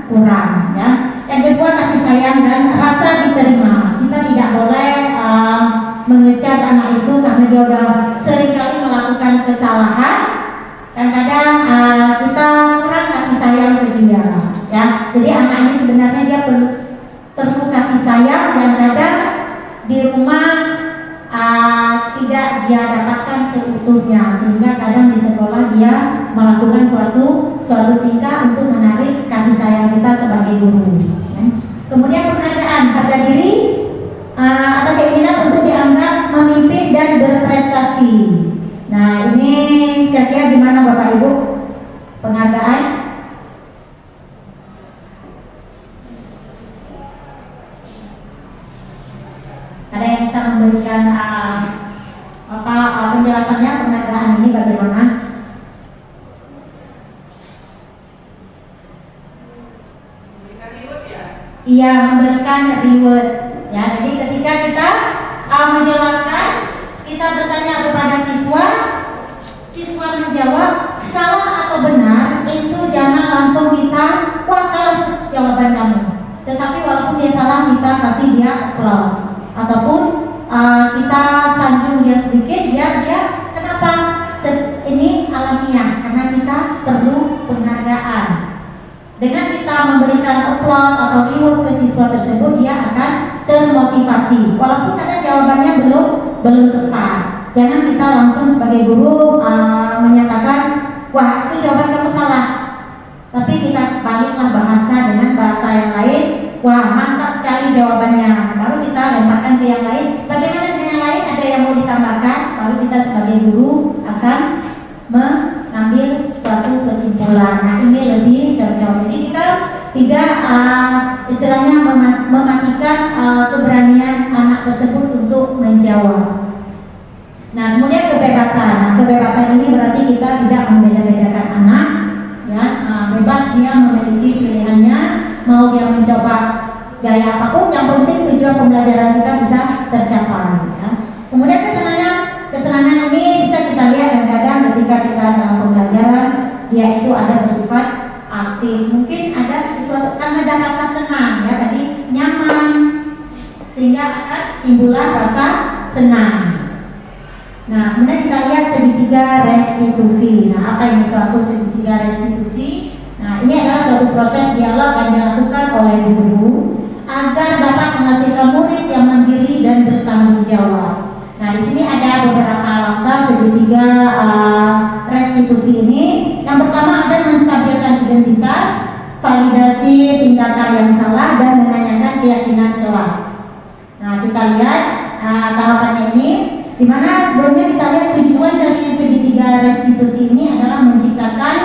kurang, ya. Yang kedua, kasih sayang dan rasa diterima. Kita tidak boleh mengecas anak itu karena dia sudah seringkali melakukan kesalahan. Kadang-kadang kita kurang kasih sayang ke dia, ya. Jadi anak ini sebenarnya dia perlu kasih sayang, dan kadang di rumah tidak dia dapatkan seutuhnya, sehingga kadang di sekolah dia melakukan suatu tingkah untuk menarik kasih sayang kita sebagai guru. Kemudian penghargaan, harga diri atau keinginan untuk dianggap memimpin dan berprestasi. Nah, ini kira-kira gimana Bapak Ibu penghargaan? Ada yang bisa memberikan penjelasannya penghargaan ini bagaimana? Iya, memberikan reward, ya. Jadi ketika kita menjelaskan, kita bertanya kepada siswa menjawab salah atau benar, itu jangan langsung kita wah salah jawaban kamu. Tetapi walaupun dia salah, kita kasih dia applause, ataupun kita sanjung dia sedikit, dia kenapa ini alamiah, karena kita perlu penghargaan. Dengan kita memberikan applause atau reward ke siswa tersebut, dia akan termotivasi walaupun kadang jawabannya belum tepat. Jangan kita langsung sebagai guru menyatakan wah itu jawaban kamu salah, tapi kita baliklah bahasa dengan bahasa yang lain. Wah mantap sekali jawabannya, baru kita lemparkan ke yang lain. Bagaimana dengan yang lain, ada yang mau ditambahkan, baru kita sebagai guru akan mengambil suatu kesimpulan. Nah, ini lebih cocok. Jadi kita tidak istilahnya mematikan keberanian anak tersebut untuk menjawab. Nah, kemudian kebebasan. Nah, kebebasan ini berarti kita tidak membeda-bedakan anak, ya. Bebas dia memiliki pilihannya, mau dia mencoba gaya apapun, yang penting tujuan pembelajaran kita bisa tercapai, ya. Kemudian kesenangan ini bisa kita lihat kadang-kadang ketika kita dalam pembelajaran, dia itu ada bersifat aktif. Mungkin ada sesuatu karena ada rasa senang, ya, tadi nyaman, sehingga akan timbullah rasa senang. Nah, kemudian kita lihat segitiga restitusi. Nah, apa ini suatu segitiga restitusi? Nah, ini adalah suatu proses dialog yang dilakukan oleh guru agar dapat menghasilkan murid yang mandiri dan bertanggung jawab. Nah, di sini ada beberapa langkah segitiga restitusi ini. Yang pertama ada menstabilkan identitas, validasi tindakan yang salah, dan menanyakan keyakinan kelas. kita lihat tahapannya ini, di mana sebelumnya kita lihat tujuan dari segitiga restitusi ini adalah menciptakan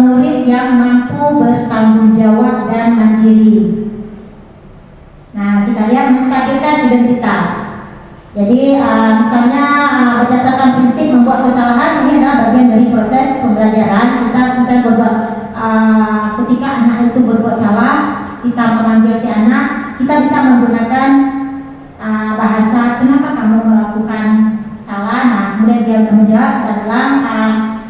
murid yang mampu bertanggung jawab dan mandiri. Nah, kita lihat menstabilkan identitas. Jadi misalnya berdasarkan prinsip membuat kesalahan, ini adalah bagian dari proses pembelajaran. Kita misalnya berbuat ketika anak itu berbuat salah, kita memanggil si anak, kita bisa menggunakan bahasa kenapa kamu melakukan salah. Nah, kemudian dia menjawab, kita bilang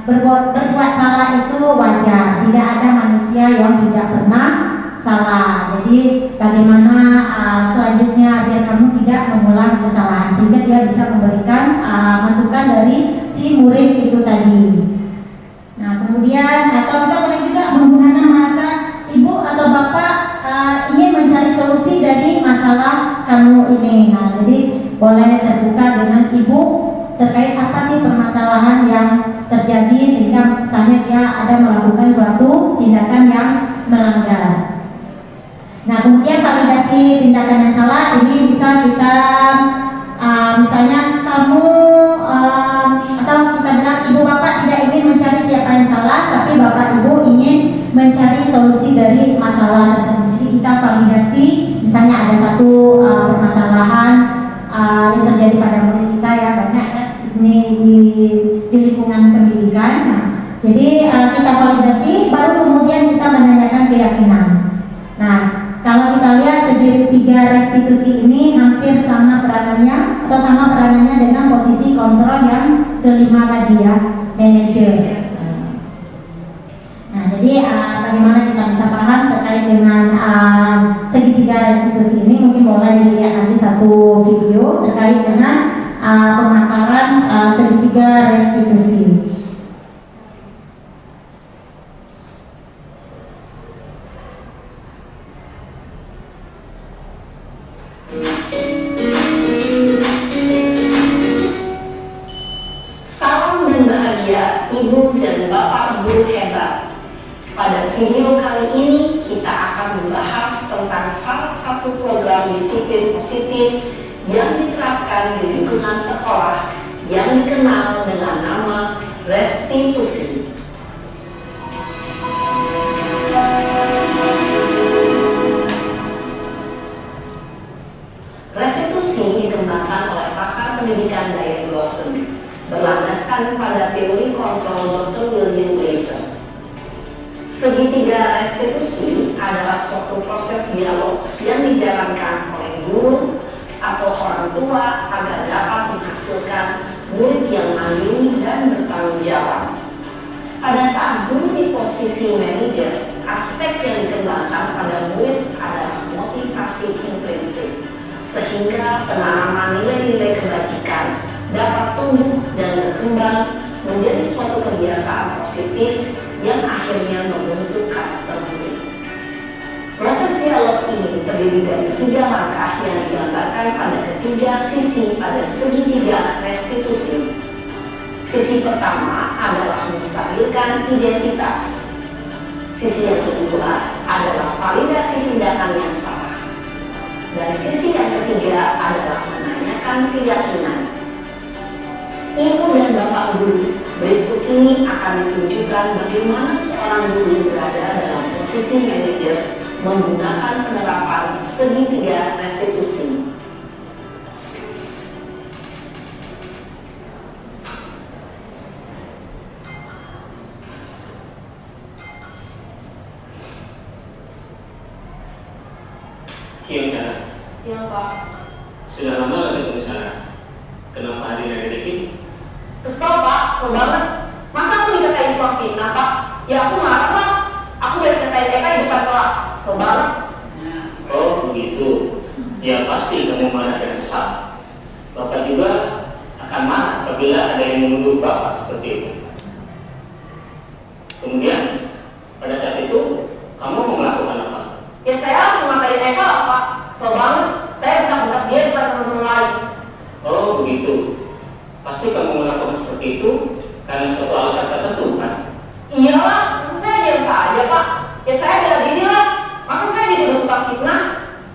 berbuat salah itu wajar, tidak ada manusia yang tidak pernah salah. Jadi bagaimana selanjutnya biar kamu tidak mengulang kesalahan, sehingga dia bisa memberikan masukan dari si murid itu tadi. Nah, kemudian atau kita boleh juga menggunakan bahasa ibu atau bapak ingin mencari solusi dari masalah kamu ini. Nah, jadi boleh terbuka dengan ibu terkait apa sih permasalahan yang terjadi, sehingga misalnya dia ada melakukan suatu tindakan yang melanggar. Nah, kemudian validasi tindakan yang salah ini bisa kita misalnya kamu atau kita bilang ibu bapak tidak ingin mencari siapa yang salah, tapi bapak ibu ingin mencari solusi dari masalah tersebut. Jadi kita validasi, misalnya ada satu permasalahan yang terjadi pada murid kita ya, banyak ya ini di lingkungan pendidikan. Nah, jadi kita validasi, baru kemudian kita menanyakan keyakinan. Nah, kalau kita lihat segitiga restitusi ini hampir sama peranannya atau sama peranannya dengan posisi kontrol yang kelima tadi ya, manajer. Nah, jadi bagaimana kita bisa paham terkait dengan segitiga restitusi ini, mungkin boleh dilihat nanti satu video terkait dengan pemaparan segitiga restitusi.
Salam dan bahagia Ibu dan Bapak Guru hebat. Pada video kali ini kita akan membahas tentang salah satu program disiplin positif yang diterapkan di lingkungan sekolah yang dikenal dengan nama restitusi. Restitusi dikembangkan oleh pakar pendidikan Diane Lawson, berlandaskan pada teori kontrol Dr. William Blaser. Segitiga restitusi adalah suatu proses dialog yang dijalankan oleh guru atau orang tua agar dapat menghasilkan murid yang mandiri dan bertanggung jawab. Pada saat guru di posisi manajer, aspek yang dikembangkan pada murid adalah motivasi intrinsik, sehingga penanaman nilai-nilai kebajikan dapat tumbuh dan berkembang menjadi suatu kebiasaan positif yang akhirnya membentuk karakter murid. Proses dialog ini terdiri dari 3 langkah yang digambarkan pada ketiga sisi pada segitiga restitusi. Sisi pertama adalah menstabilkan identitas. Sisi yang kedua adalah validasi tindakan yang salah. Dan sisi yang ketiga adalah menanyakan keyakinan. Ibu dan Bapak Guru, berikut ini akan ditunjukkan bagaimana seorang guru berada dalam posisi manajer menggunakan penerapan segitiga restitusi.
Siang sana.
Siang Pak.
Sudah lama nggak ketemu sana? Kenapa hari ini ada di sini?
Kesel Pak, kesel banget. Masa aku dikatain Pak Fitnah Pak? Ya aku marah Pak. Aku udah dikatain Eka di depan kelas. Kesel banget.
Oh begitu. Ya pasti kamu marah dan kesal. Bapak juga akan marah apabila ada yang menuduh Bapak seperti itu. Kemudian pada saat itu kamu mau melakukan apa?
Ya saya langsung ngatain Eka lah Pak. Kesel banget. Saya bentak-bentak dia di depan teman-teman lain.
Oh begitu. Pasti kamu melakukan seperti itu karena suatu alasan tertentu kan?
Iyalah, masa saya diam saja Pak? Ya saya bela diri lah. Masa saya jadi tukang fitnah?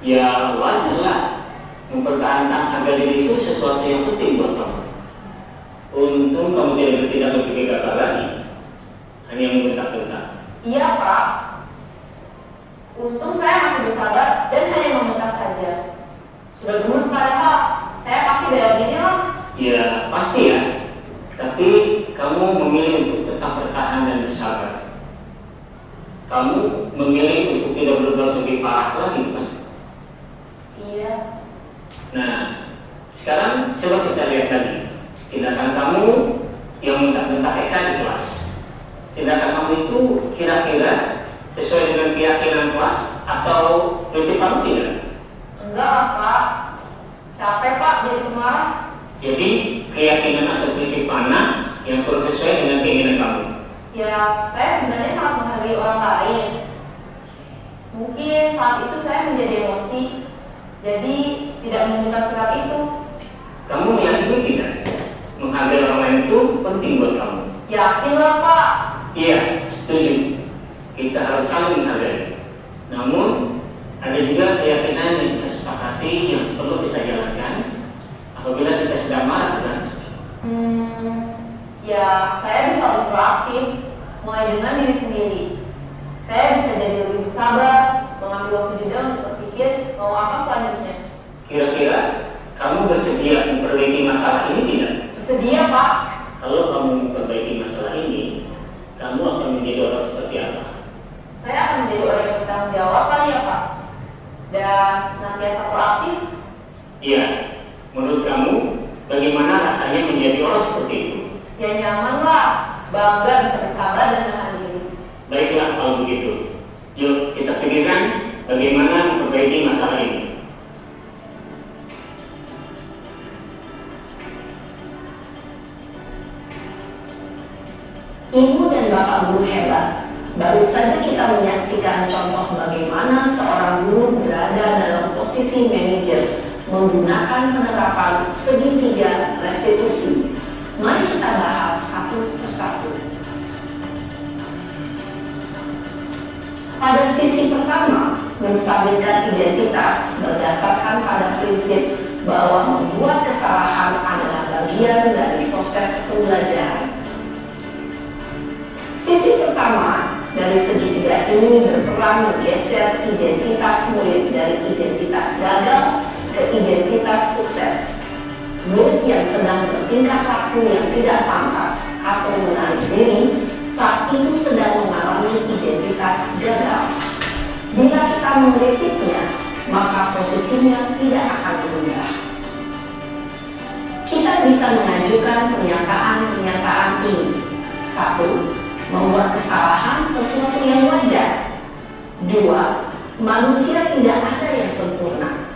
Ya wajar lah. sesuatu yang penting buat kamu. Untung kamu tidak berpikir gagal lagi, hanya membentak-bentak.
Iya Pak, untung saya masih bersabar dan hanya membentak saja. Sudah gemes padahal, saya pasti bela diri loh.
Ya pasti ya, tapi kamu memilih untuk tetap bertahan dan bersabar. Kamu memilih untuk tidak berbuat lebih parah lagi, bukan?
Iya.
Nah, sekarang coba kita lihat lagi tindakan kamu yang bentak-bentak Eka di kelas. Tindakan kamu itu kira-kira sesuai dengan keyakinan kelas atau prinsip kamu tidak?
Enggak lah Pak, capek Pak jadi pemarah.
Jadi keyakinan atau prinsip mana yang perlu sesuai dengan keinginan kamu?
Ya, saya sebenarnya sangat menghargai orang lain. Mungkin saat itu saya menjadi emosi, jadi tidak menunjukkan sikap itu.
Kamu meyakini tidak? Menghargai orang lain itu penting buat kamu.
Yakin lah Pak.
Iya, setuju. Kita harus saling menghargai. Namun, ada juga keyakinan yang kita sepakati yang perlu kita jalankan apabila kita sedang marah, kan?
Ya, saya bisa lebih proaktif, mulai dengan diri sendiri. Saya bisa jadi lebih bersabar, mengambil waktu jeda untuk berpikir mau apa selanjutnya.
Kira-kira kamu bersedia memperbaiki masalah ini tidak?
Bersedia Pak.
Kalau kamu memperbaiki masalah ini, kamu akan menjadi orang seperti apa?
Saya akan menjadi orang yang bertanggung jawab kali ya Pak. Dan senantiasa proaktif.
Iya, menurut kamu bagaimana rasanya menjadi orang seperti itu?
Ya nyaman lah, bangga bisa bersabar dan menahan diri.
Baiklah kalau begitu. Yuk kita pikirkan bagaimana memperbaiki masalah ini.
Ibu dan Bapak guru hebat, baru saja kita menyaksikan contoh bagaimana seorang guru berada dalam posisi manajer menggunakan penerapan segitiga restitusi. Mari kita bahas satu persatu. Pada sisi pertama, menstabilkan identitas berdasarkan pada prinsip bahwa membuat kesalahan adalah bagian dari proses pembelajaran. Sisi pertama dari segitiga ini berperan menggeser identitas murid dari identitas gagal ke identitas sukses. Murid yang sedang bertingkah laku yang tidak pantas atau menarik diri saat itu sedang mengalami identitas gagal. Bila kita mengkritiknya, maka posisinya tidak akan mudah. Kita bisa mengajukan pernyataan-pernyataan ini. 1. Membuat kesalahan sesuatu yang wajar. 2. Manusia tidak ada yang sempurna.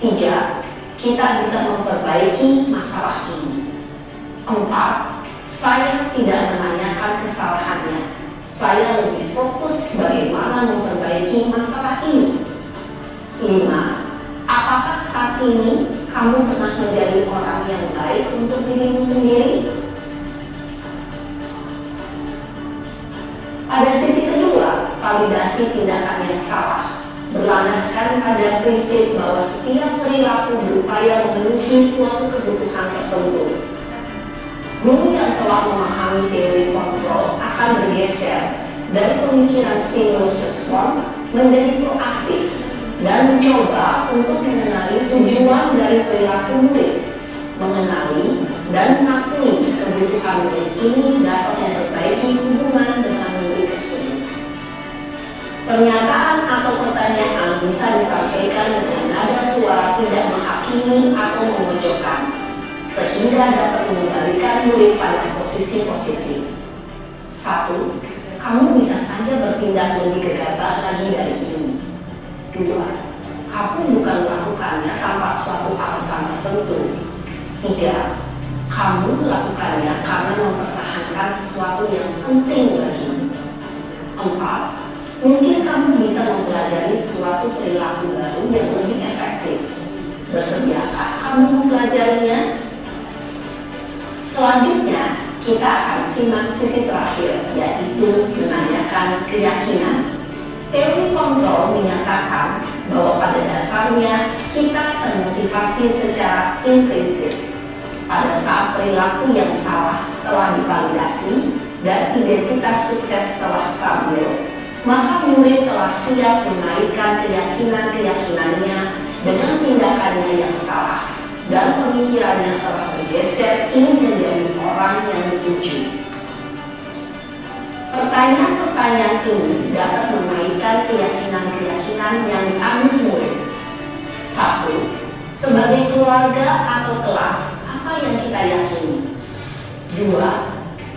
3. Kita bisa memperbaiki masalah ini. 4. Saya tidak menanyakan kesalahannya. Saya lebih fokus bagaimana memperbaiki masalah ini. 5. Apakah saat ini kamu pernah menjadi orang yang baik untuk dirimu sendiri? Pada sisi kedua, validasi tindakan yang salah berlandaskan pada prinsip bahwa setiap perilaku berupaya memenuhi suatu kebutuhan tertentu. Guru yang telah memahami teori kontrol akan bergeser dari pemikiran stimulus respon menjadi proaktif dan mencoba untuk mengenali tujuan dari perilaku murid, mengenali dan mengakui kebutuhan murid ini dapat memperbaiki hubungan dengan murid tersebut. Pernyataan atau pertanyaan bisa disampaikan dengan nada suara tidak menghakimi atau memojokkan, sehingga dapat mengembalikan murid pada posisi positif. 1. Kamu bisa saja bertindak lebih gegabah lagi dari ini. 2. Kamu bukan melakukannya tanpa suatu alasan tertentu. 3. Kamu melakukannya karena mempertahankan sesuatu yang penting bagimu. 4. Mungkin kamu bisa mempelajari suatu perilaku baru yang lebih efektif. Bersediakah kamu mempelajarinya? Selanjutnya, kita akan simak sisi terakhir, yaitu menanyakan keyakinan. Teori kontrol menyatakan bahwa pada dasarnya kita termotivasi secara intrinsik pada saat perilaku yang salah telah divalidasi dan identitas sukses telah stabil, maka murid telah siap menaikkan keyakinan-keyakinannya dengan tindakannya yang salah dan pemikirannya telah bergeser ingin menjadi orang yang dituju. Pertanyaan-pertanyaan ini dapat menaikkan keyakinan-keyakinan yang dianut murid. 1. Sebagai keluarga atau kelas, apa yang kita yakini? 2.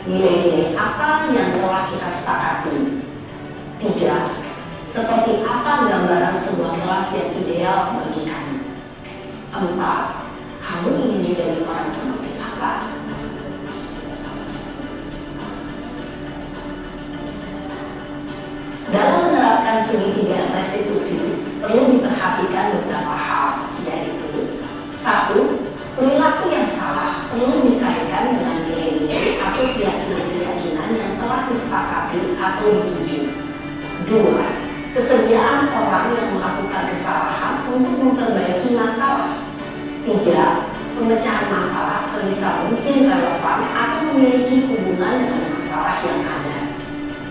Nilai-nilai apa yang telah kita sepakati? 3. Seperti apa gambaran sebuah kelas yang ideal bagi kami? 4. Kamu ingin menjadi orang seperti apa? Dalam menerapkan segitiga restitusi, perlu diperhatikan beberapa hal, yaitu 1. Perilaku yang salah perlu dikaitkan dengan nilai-nilai atau keyakinan-keyakinan yang telah disepakati atau dituju. 2. Kesediaan orang yang melakukan kesalahan untuk memperbaiki masalah. 3. Pemecahan masalah sebisa mungkin relevan atau memiliki hubungan dengan masalah yang ada.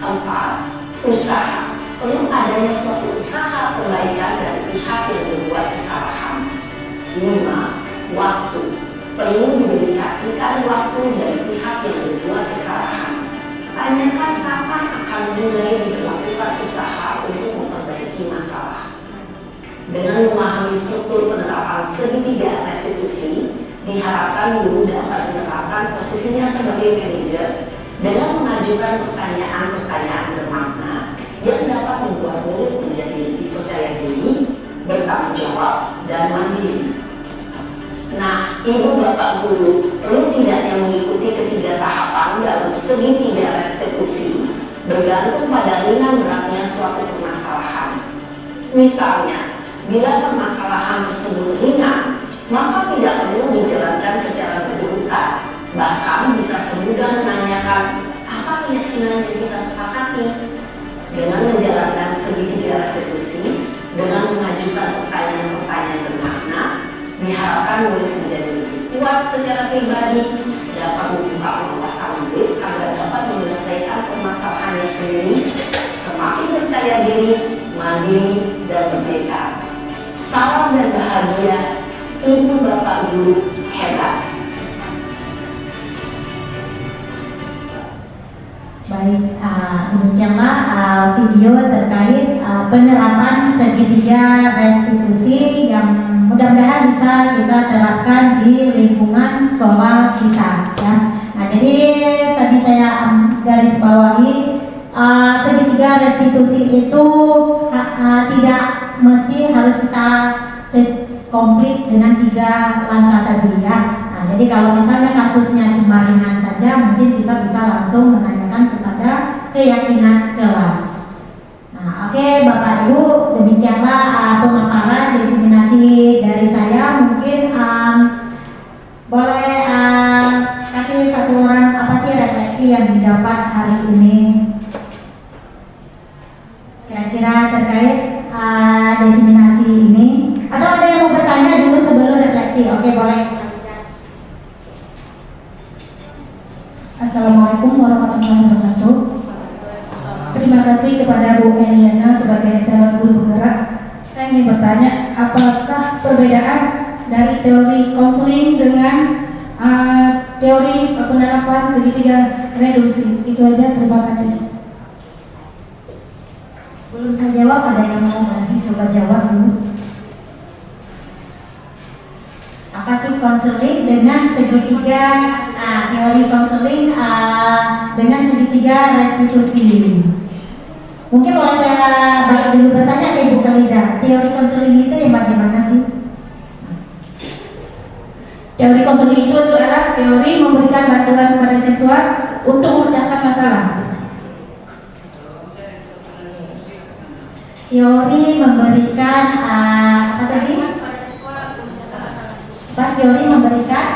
4. Usaha, perlu adanya suatu usaha perbaikan dari pihak yang berbuat kesalahan. 5. Waktu, perlu didedikasikan waktu dari pihak yang berbuat kesalahan. Tanyakan kapan akan mulai dilakukan usaha untuk memperbaiki masalah. Dengan memahami struktur penerapan segitiga restitusi, diharapkan guru dapat menerapkan posisinya sebagai manajer dengan mengajukan pertanyaan-pertanyaan bermakna yang dapat membuat murid menjadi lebih percaya diri, bertanggung jawab, dan mandiri. Nah, ibu bapak guru perlu tidaknya mengikuti ketiga tahapan dalam segitiga restitusi bergantung pada ringan beratnya suatu permasalahan. Misalnya, bila permasalahan tersebut ringan, maka tidak perlu dijalankan secara berurutan. Bahkan bisa semudah menanyakan apa keyakinan yang kita sepakati. Dengan menjalankan segitiga restitusi, dengan mengajukan pertanyaan-pertanyaan bermakna, diharapkan murid menjadi lebih kuat secara pribadi, dapat membuka wawasan murid agar dapat menyelesaikan permasalahannya sendiri, semakin percaya diri, mandiri, dan merdeka. Salam dan bahagia, ibu bapak guru hebat.
Baik, demikianlah video terkait penerapan segitiga restitusi yang mudah-mudahan bisa kita terapkan di lingkungan sekolah kita, ya. Nah, jadi tadi saya garis bawahi segitiga restitusi itu tidak mesti harus kita komplit dengan 3 langkah tadi, ya. Jadi kalau misalnya kasusnya cuma ringan saja, mungkin kita bisa langsung menanyakan kepada keyakinan kelas. Nah, oke, Bapak Ibu, demikianlah pemaparan diseminasi dari saya. Mungkin boleh kasih satu orang apa sih refleksi yang didapat hari ini? Kira-kira terkait diseminasi ini? Atau ada yang mau bertanya dulu sebelum refleksi? Oke, boleh. Assalamualaikum warahmatullahi wabarakatuh. Terima kasih kepada Bu Eliana sebagai calon guru penggerak. Saya ingin bertanya, apakah perbedaan dari teori konseling dengan teori penerapan segitiga reduksi? Itu aja, terima kasih. Sebelum saya jawab, ada yang mau nanti coba jawab dulu. Apa sih konseling dengan segitiga teori konseling dengan segitiga restitusi? Mungkin kalau saya balik dulu bertanya ke Ibu Khalija, teori konseling itu yang bagaimana sih?
Teori konseling itu adalah teori memberikan bantuan kepada siswa untuk memecahkan masalah.
Teori memberikan apa tadi? Teori memberikan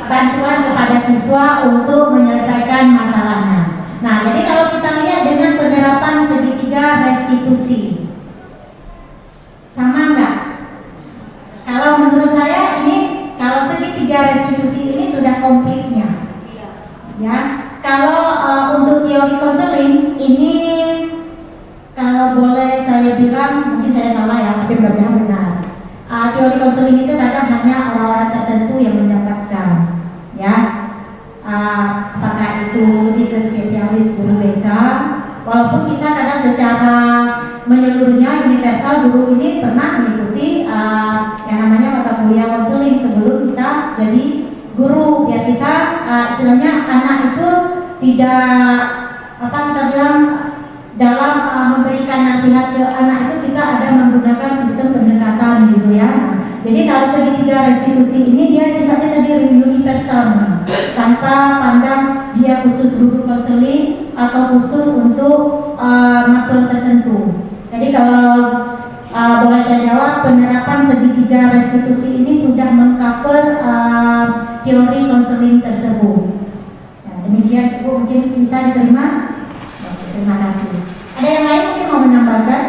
bantuan kepada siswa untuk menyelesaikan masalahnya. Nah, jadi kalau kita lihat dengan penerapan segitiga restitusi, sama enggak? ini kalau boleh saya bilang, mungkin saya salah ya, tapi mudah-mudahan benar. Teori konseling itu kadang hanya orang-orang tertentu yang mendapatkan, ya. Apakah itu lebih ke spesialis guru BK, walaupun kita kadang secara menyeluruhnya universal guru ini pernah mengikuti yang namanya mata kuliah konseling sebelum kita jadi guru, biar kita istilahnya anak itu tidak kita bilang dalam memberikan nasihat ke anak itu kita ada menggunakan sistem pendekatan gitu ya. Jadi kalau segitiga restitusi ini dia sifatnya tadi universal, tanpa pandang dia khusus guru konseling atau khusus untuk mapel tertentu. Jadi kalau boleh saya jawab, penerapan segitiga restitusi ini sudah mengcover teori konseling tersebut. Nah, demikian Ibu, mungkin bisa diterima. Oke, terima kasih. Ada yang lain mungkin mau menambahkan?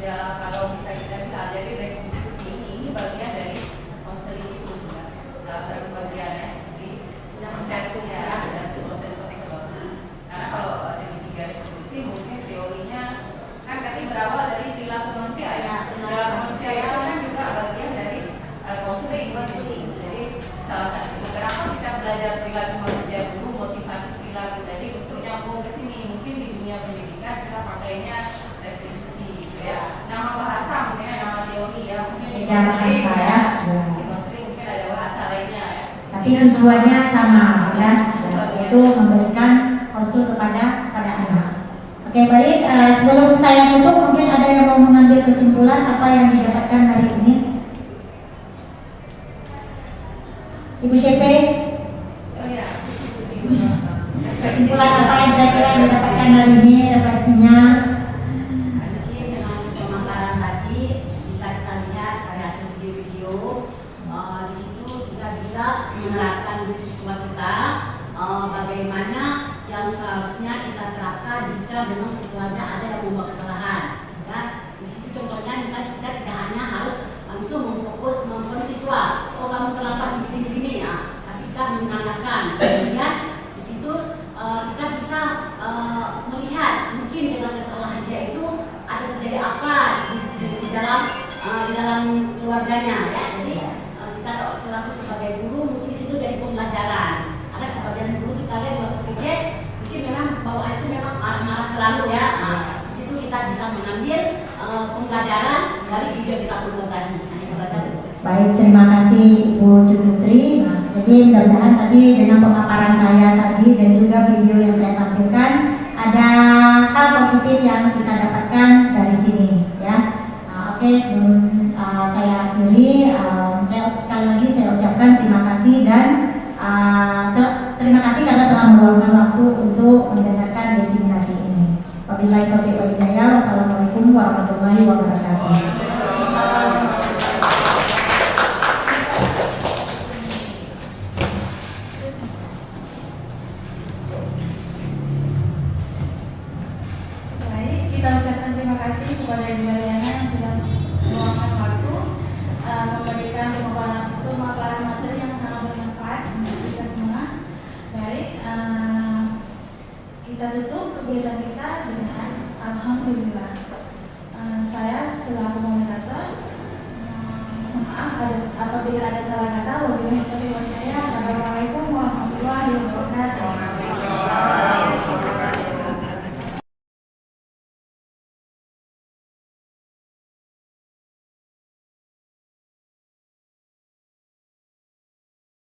Kalau bisa kita bilang, jadi restitusi ini bagian dari konseling itu sebenarnya, salah satu bagian ya, jadi sudah prosesnya, sudah proses konseling. Karena kalau segitiga restitusi mungkin teorinya kan tadi berawal dari perilaku manusia ya, perilaku manusia itu kan juga bagian dari konseling. Jadi salah satu kenapa kita belajar perilaku manusia dulu, motivasi perilaku tadi untuk nyambung ke sini, mungkin di dunia pendidikan kita pakainya restitusi gitu ya. Nama bahasa mungkin nama teori ya, mungkin di konseling ya. Di konseling mungkin ada bahasa lainnya ya.
Tapi tujuannya sama ya, yaitu memberikan konsul kepada anak. Oke, baik, sebelum saya tutup mungkin ada yang mau mengambil kesimpulan apa yang didapatkan hari ini. Ibu CP, kesimpulan apa yang kira-kira didapatkan hari ini, refleksinya?
Menerapkan siswa kita bagaimana yang seharusnya kita terapkan jika memang siswanya ada yang membuat kesalahan. Ya, di situ contohnya misalnya kita tidak hanya harus langsung memfonis siswa, oh kamu terlambat begini ya, tapi kita menanyakan. Kemudian di situ kita bisa melihat mungkin dengan kesalahan dia itu ada terjadi apa di dalam keluarganya ya. Jadi kita selaku sebagai guru mungkin di situ dari pembelajaran. Ada sebagian guru kita lihat waktu pikir mungkin memang bawaan itu memang marah-marah selalu ya. Nah, di situ kita bisa mengambil pembelajaran dari video yang kita tonton tadi.
Baik, terima kasih Ibu Putri. Nah, jadi mudah-mudahan tadi dengan pemaparan saya tadi dan juga video yang saya tampilkan ada hal positif yang kita dapatkan dari sini ya. Nah, oke, sebelum saya akhiri, sekali lagi saya ucapkan terima kasih dan terima kasih karena telah meluangkan waktu untuk mendengarkan diseminasi ini. Wabillahi taufiq wal hidayah. Wassalamualaikum warahmatullahi wabarakatuh.
Baik, kita ucapkan terima kasih kepada Ibu Mariana yang sudah meluangkan waktu memberikan pemaparan materi yang sangat bermanfaat untuk kita semua. Baik, kita tutup kegiatan kita dengan alhamdulillah. Saya selaku moderator maaf apabila ada salah kata. Wabillahi taufiq wal hidayah. Assalamualaikum warahmatullahi wabarakatuh.